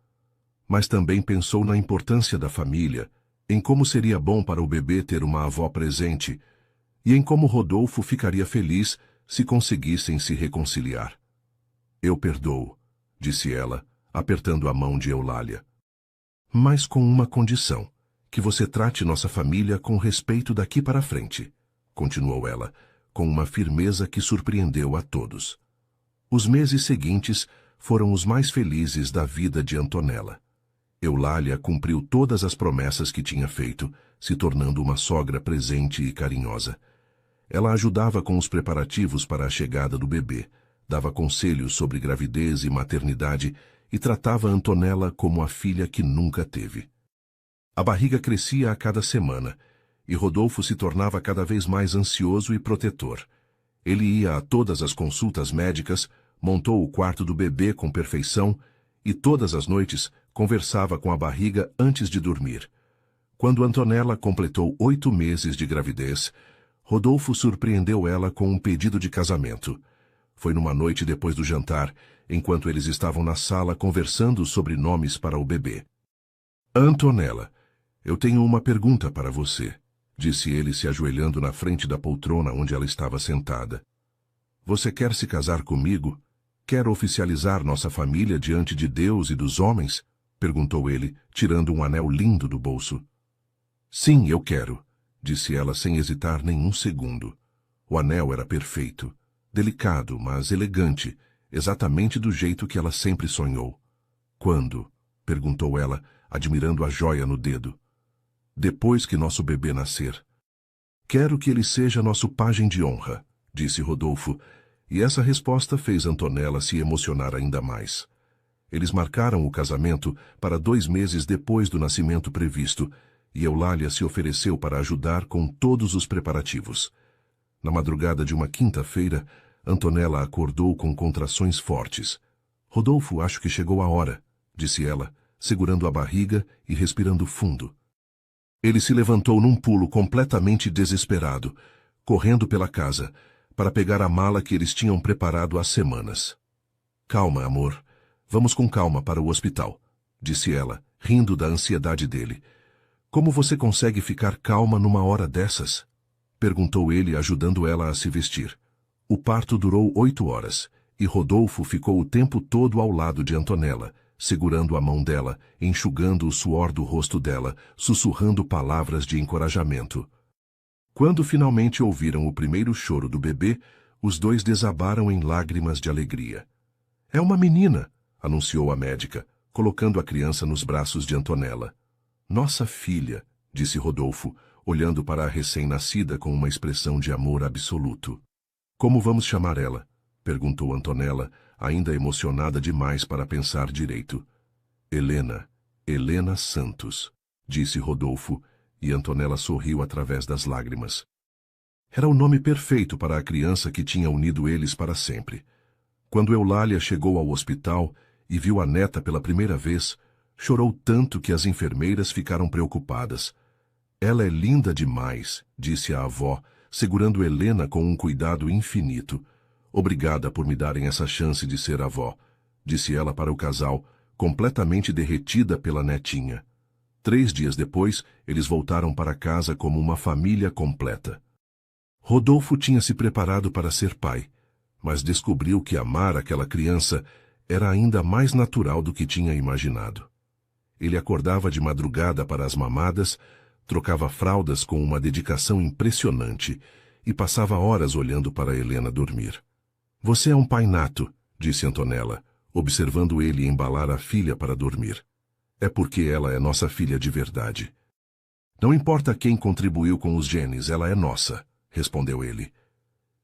A: Mas também pensou na importância da família, em como seria bom para o bebê ter uma avó presente, e em como Rodolfo ficaria feliz se conseguissem se reconciliar. Eu perdoo, disse ela, apertando a mão de Eulália. Mas com uma condição, que você trate nossa família com respeito daqui para frente, continuou ela, com uma firmeza que surpreendeu a todos. Os meses seguintes foram os mais felizes da vida de Antonella. Eulália cumpriu todas as promessas que tinha feito, se tornando uma sogra presente e carinhosa. Ela ajudava com os preparativos para a chegada do bebê, dava conselhos sobre gravidez e maternidade e tratava Antonella como a filha que nunca teve. A barriga crescia a cada semana, e Rodolfo se tornava cada vez mais ansioso e protetor. Ele ia a todas as consultas médicas, montou o quarto do bebê com perfeição e todas as noites conversava com a barriga antes de dormir. Quando Antonella completou 8 meses de gravidez, Rodolfo surpreendeu ela com um pedido de casamento. Foi numa noite depois do jantar, enquanto eles estavam na sala conversando sobre nomes para o bebê. Antonella, eu tenho uma pergunta para você, disse ele se ajoelhando na frente da poltrona onde ela estava sentada. Você quer se casar comigo? Quer oficializar nossa família diante de Deus e dos homens? Perguntou ele, tirando um anel lindo do bolso. Sim, eu quero, disse ela sem hesitar nenhum segundo. O anel era perfeito, delicado, mas elegante, exatamente do jeito que ela sempre sonhou. Quando? Perguntou ela, admirando a joia no dedo. Depois que nosso bebê nascer. Quero que ele seja nosso pajem de honra, disse Rodolfo, e essa resposta fez Antonella se emocionar ainda mais. Eles marcaram o casamento para 2 meses depois do nascimento previsto, e Eulália se ofereceu para ajudar com todos os preparativos. Na madrugada de uma quinta-feira, Antonella acordou com contrações fortes. Rodolfo, acho que chegou a hora, disse ela, segurando a barriga e respirando fundo. Ele se levantou num pulo completamente desesperado, correndo pela casa, para pegar a mala que eles tinham preparado há semanas. Calma, amor. Vamos com calma para o hospital, disse ela, rindo da ansiedade dele. Como você consegue ficar calma numa hora dessas? Perguntou ele, ajudando ela a se vestir. O parto durou 8 horas, e Rodolfo ficou o tempo todo ao lado de Antonella, segurando a mão dela, enxugando o suor do rosto dela, sussurrando palavras de encorajamento. Quando finalmente ouviram o primeiro choro do bebê, os dois desabaram em lágrimas de alegria. É uma menina, anunciou a médica, colocando a criança nos braços de Antonella. Nossa filha, disse Rodolfo, olhando para a recém-nascida com uma expressão de amor absoluto. Como vamos chamar ela? Perguntou Antonella, ainda emocionada demais para pensar direito. Helena Santos, disse Rodolfo, e Antonella sorriu através das lágrimas. Era o nome perfeito para a criança que tinha unido eles para sempre. Quando Eulália chegou ao hospital e viu a neta pela primeira vez, chorou tanto que as enfermeiras ficaram preocupadas. Ela é linda demais, disse a avó, segurando Helena com um cuidado infinito. Obrigada por me darem essa chance de ser avó, disse ela para o casal, completamente derretida pela netinha. 3 dias depois, eles voltaram para casa como uma família completa. Rodolfo tinha se preparado para ser pai, mas descobriu que amar aquela criança era ainda mais natural do que tinha imaginado. Ele acordava de madrugada para as mamadas, trocava fraldas com uma dedicação impressionante e passava horas olhando para Helena dormir. Você é um pai nato, disse Antonella, observando ele embalar a filha para dormir. É porque ela é nossa filha de verdade. Não importa quem contribuiu com os genes, ela é nossa, respondeu ele.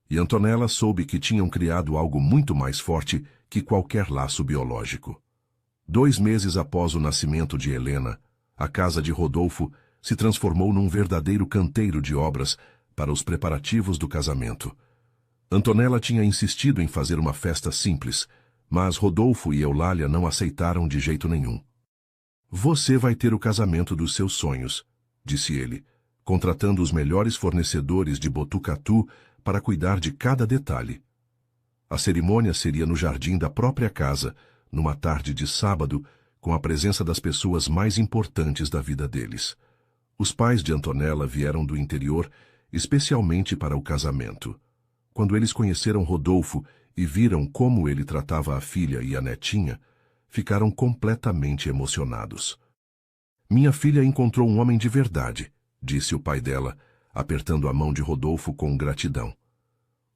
A: E Antonella soube que tinham criado algo muito mais forte que qualquer laço biológico. 2 meses após o nascimento de Helena, a casa de Rodolfo se transformou num verdadeiro canteiro de obras para os preparativos do casamento. Antonella tinha insistido em fazer uma festa simples, mas Rodolfo e Eulália não aceitaram de jeito nenhum. Você vai ter o casamento dos seus sonhos, disse ele, contratando os melhores fornecedores de Botucatu para cuidar de cada detalhe. A cerimônia seria no jardim da própria casa, numa tarde de sábado, com a presença das pessoas mais importantes da vida deles. Os pais de Antonella vieram do interior, especialmente para o casamento. Quando eles conheceram Rodolfo e viram como ele tratava a filha e a netinha, ficaram completamente emocionados. Minha filha encontrou um homem de verdade, disse o pai dela, apertando a mão de Rodolfo com gratidão.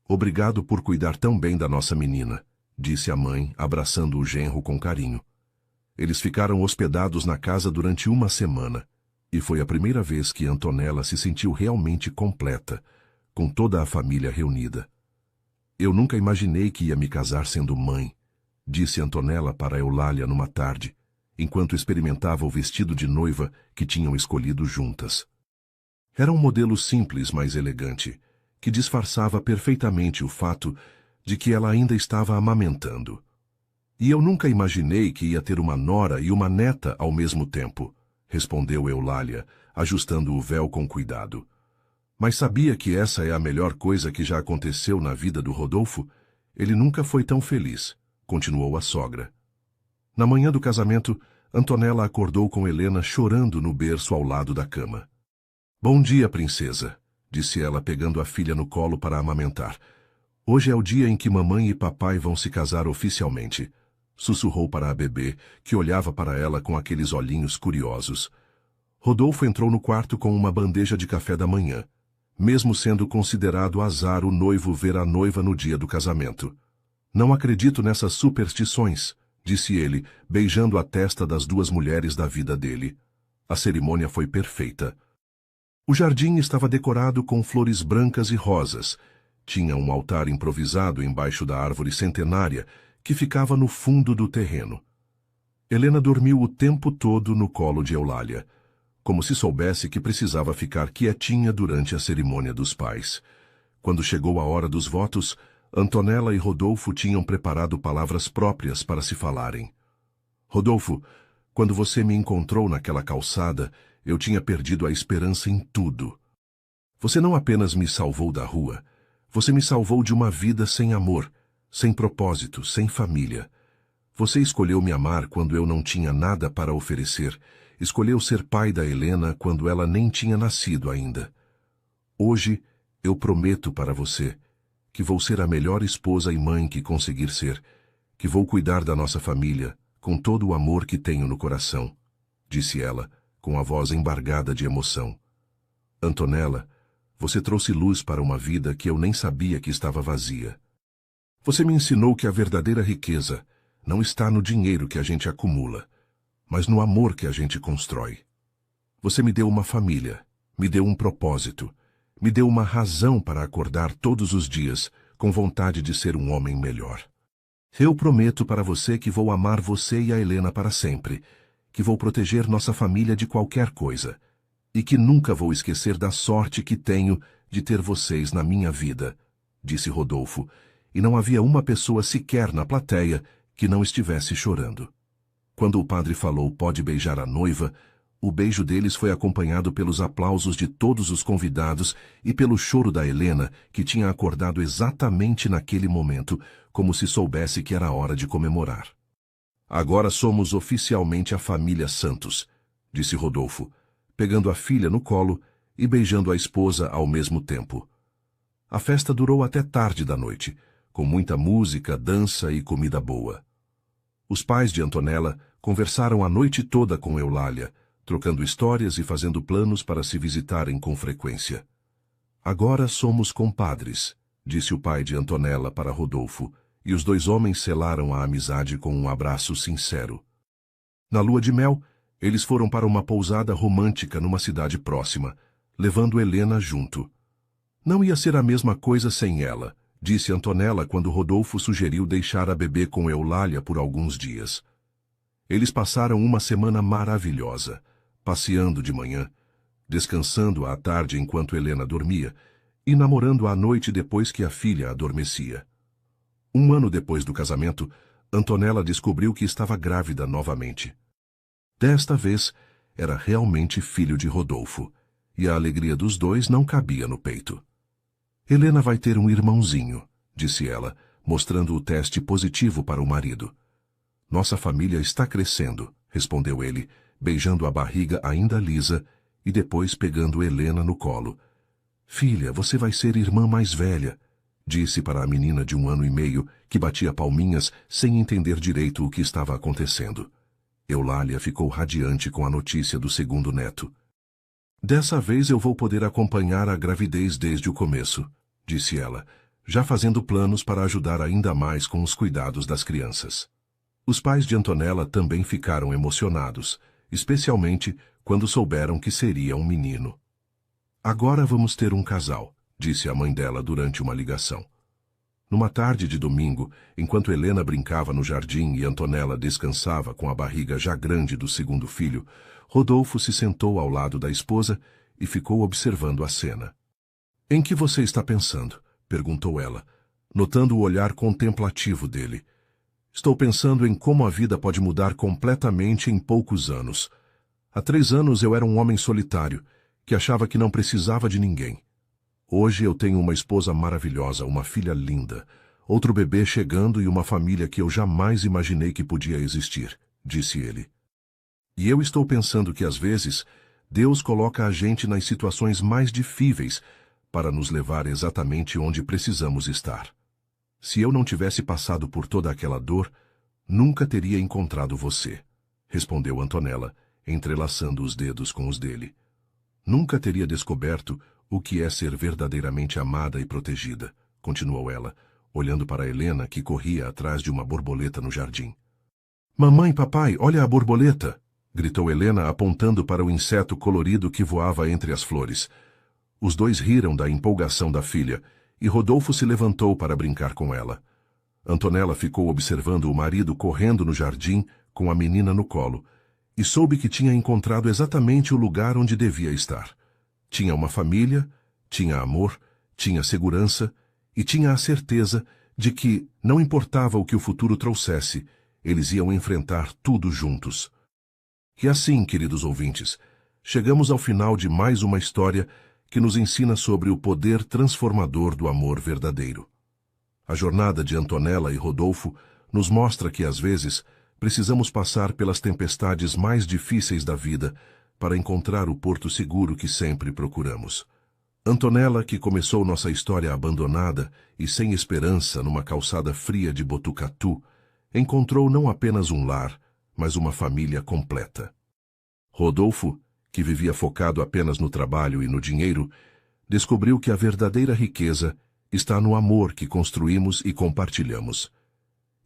A: Obrigado por cuidar tão bem da nossa menina, disse a mãe, abraçando o genro com carinho. Eles ficaram hospedados na casa durante 1 semana, e foi a primeira vez que Antonella se sentiu realmente completa, com toda a família reunida. Eu nunca imaginei que ia me casar sendo mãe, disse Antonella para Eulália numa tarde, enquanto experimentava o vestido de noiva que tinham escolhido juntas. Era um modelo simples, mas elegante, que disfarçava perfeitamente o fato de que ela ainda estava amamentando. E eu nunca imaginei que ia ter uma nora e uma neta ao mesmo tempo, respondeu Eulália, ajustando o véu com cuidado. Mas sabia que essa é a melhor coisa que já aconteceu na vida do Rodolfo? Ele nunca foi tão feliz, continuou a sogra. Na manhã do casamento, Antonella acordou com Helena chorando no berço ao lado da cama. Bom dia, princesa, disse ela pegando a filha no colo para amamentar. Hoje é o dia em que mamãe e papai vão se casar oficialmente, sussurrou para a bebê, que olhava para ela com aqueles olhinhos curiosos. Rodolfo entrou no quarto com uma bandeja de café da manhã, mesmo sendo considerado azar o noivo ver a noiva no dia do casamento. Não acredito nessas superstições, disse ele, beijando a testa das duas mulheres da vida dele. A cerimônia foi perfeita. O jardim estava decorado com flores brancas e rosas. Tinha um altar improvisado embaixo da árvore centenária que ficava no fundo do terreno. Helena dormiu o tempo todo no colo de Eulália, como se soubesse que precisava ficar quietinha durante a cerimônia dos pais. Quando chegou a hora dos votos, Antonella e Rodolfo tinham preparado palavras próprias para se falarem. Rodolfo, quando você me encontrou naquela calçada, eu tinha perdido a esperança em tudo. Você não apenas me salvou da rua, você me salvou de uma vida sem amor, sem propósito, sem família. Você escolheu me amar quando eu não tinha nada para oferecer, escolheu ser pai da Helena quando ela nem tinha nascido ainda. Hoje, eu prometo para você que vou ser a melhor esposa e mãe que conseguir ser, que vou cuidar da nossa família com todo o amor que tenho no coração, disse ela, com a voz embargada de emoção. Antonella, você trouxe luz para uma vida que eu nem sabia que estava vazia. Você me ensinou que a verdadeira riqueza não está no dinheiro que a gente acumula, mas no amor que a gente constrói. Você me deu uma família, me deu um propósito, me deu uma razão para acordar todos os dias com vontade de ser um homem melhor. Eu prometo para você que vou amar você e a Helena para sempre, que vou proteger nossa família de qualquer coisa, e que nunca vou esquecer da sorte que tenho de ter vocês na minha vida, disse Rodolfo, e não havia uma pessoa sequer na plateia que não estivesse chorando. Quando o padre falou pode beijar a noiva, o beijo deles foi acompanhado pelos aplausos de todos os convidados e pelo choro da Helena, que tinha acordado exatamente naquele momento, como se soubesse que era hora de comemorar. Agora somos oficialmente a família Santos, disse Rodolfo, pegando a filha no colo e beijando a esposa ao mesmo tempo. A festa durou até tarde da noite, com muita música, dança e comida boa. Os pais de Antonella conversaram a noite toda com Eulália, trocando histórias e fazendo planos para se visitarem com frequência. Agora somos compadres, disse o pai de Antonella para Rodolfo, e os dois homens selaram a amizade com um abraço sincero. Na lua de mel, eles foram para uma pousada romântica numa cidade próxima, levando Helena junto. Não ia ser a mesma coisa sem ela, disse Antonella quando Rodolfo sugeriu deixar a bebê com Eulália por alguns dias. Eles passaram uma semana maravilhosa, passeando de manhã, descansando à tarde enquanto Helena dormia e namorando à noite depois que a filha adormecia. Um ano depois do casamento, Antonella descobriu que estava grávida novamente. Desta vez, era realmente filho de Rodolfo, e a alegria dos dois não cabia no peito. Helena vai ter um irmãozinho, disse ela, mostrando o teste positivo para o marido. Nossa família está crescendo, respondeu ele, beijando a barriga ainda lisa e depois pegando Helena no colo. Filha, você vai ser irmã mais velha, disse para a menina de 1 ano e meio, que batia palminhas sem entender direito o que estava acontecendo. Eulália ficou radiante com a notícia do segundo neto. Dessa vez eu vou poder acompanhar a gravidez desde o começo, disse ela, já fazendo planos para ajudar ainda mais com os cuidados das crianças. Os pais de Antonella também ficaram emocionados, especialmente quando souberam que seria um menino. Agora vamos ter um casal, disse a mãe dela durante uma ligação. Numa tarde de domingo, enquanto Helena brincava no jardim e Antonella descansava com a barriga já grande do segundo filho, Rodolfo se sentou ao lado da esposa e ficou observando a cena. Em que você está pensando? Perguntou ela, notando o olhar contemplativo dele. Estou pensando em como a vida pode mudar completamente em poucos anos. Há 3 anos eu era um homem solitário, que achava que não precisava de ninguém. Hoje eu tenho uma esposa maravilhosa, uma filha linda, outro bebê chegando e uma família que eu jamais imaginei que podia existir, disse ele. E eu estou pensando que às vezes Deus coloca a gente nas situações mais difíceis para nos levar exatamente onde precisamos estar. Se eu não tivesse passado por toda aquela dor, nunca teria encontrado você, respondeu Antonella, entrelaçando os dedos com os dele. Nunca teria descoberto o que é ser verdadeiramente amada e protegida, continuou ela, olhando para Helena, que corria atrás de uma borboleta no jardim. Mamãe, papai, olha a borboleta! Gritou Helena, apontando para o inseto colorido que voava entre as flores. Os dois riram da empolgação da filha, e Rodolfo se levantou para brincar com ela. Antonella ficou observando o marido correndo no jardim com a menina no colo, e soube que tinha encontrado exatamente o lugar onde devia estar. Tinha uma família, tinha amor, tinha segurança e tinha a certeza de que, não importava o que o futuro trouxesse, eles iam enfrentar tudo juntos. E assim, queridos ouvintes, chegamos ao final de mais uma história que nos ensina sobre o poder transformador do amor verdadeiro. A jornada de Antonella e Rodolfo nos mostra que, às vezes, precisamos passar pelas tempestades mais difíceis da vida para encontrar o porto seguro que sempre procuramos. Antonella, que começou nossa história abandonada e sem esperança numa calçada fria de Botucatu, encontrou não apenas um lar, mas uma família completa. Rodolfo, que vivia focado apenas no trabalho e no dinheiro, descobriu que a verdadeira riqueza está no amor que construímos e compartilhamos.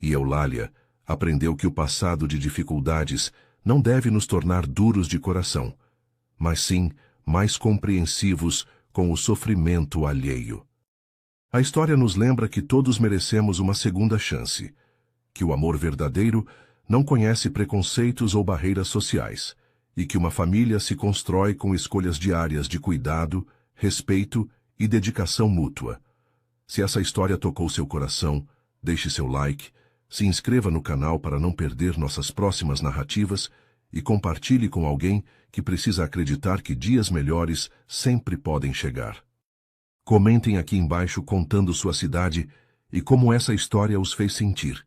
A: E Eulália aprendeu que o passado de dificuldades não deve nos tornar duros de coração, mas sim mais compreensivos com o sofrimento alheio. A história nos lembra que todos merecemos uma segunda chance, que o amor verdadeiro não conhece preconceitos ou barreiras sociais, e que uma família se constrói com escolhas diárias de cuidado, respeito e dedicação mútua. Se essa história tocou seu coração, deixe seu like, se inscreva no canal para não perder nossas próximas narrativas e compartilhe com alguém que precisa acreditar que dias melhores sempre podem chegar. Comentem aqui embaixo contando sua cidade e como essa história os fez sentir.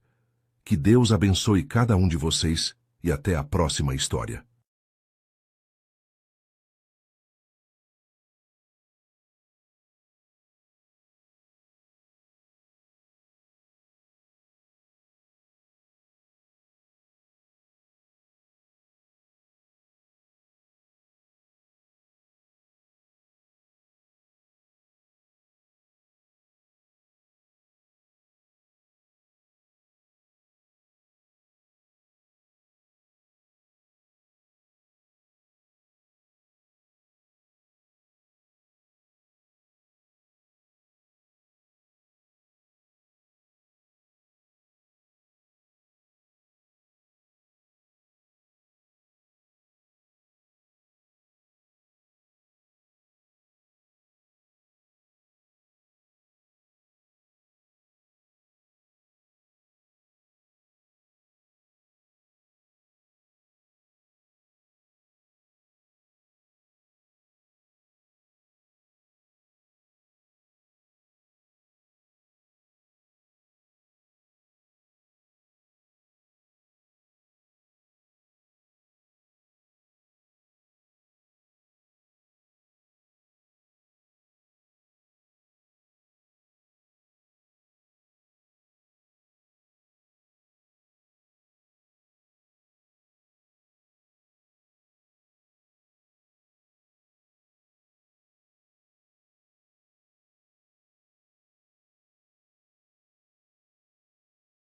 A: Que Deus abençoe cada um de vocês e até a próxima história.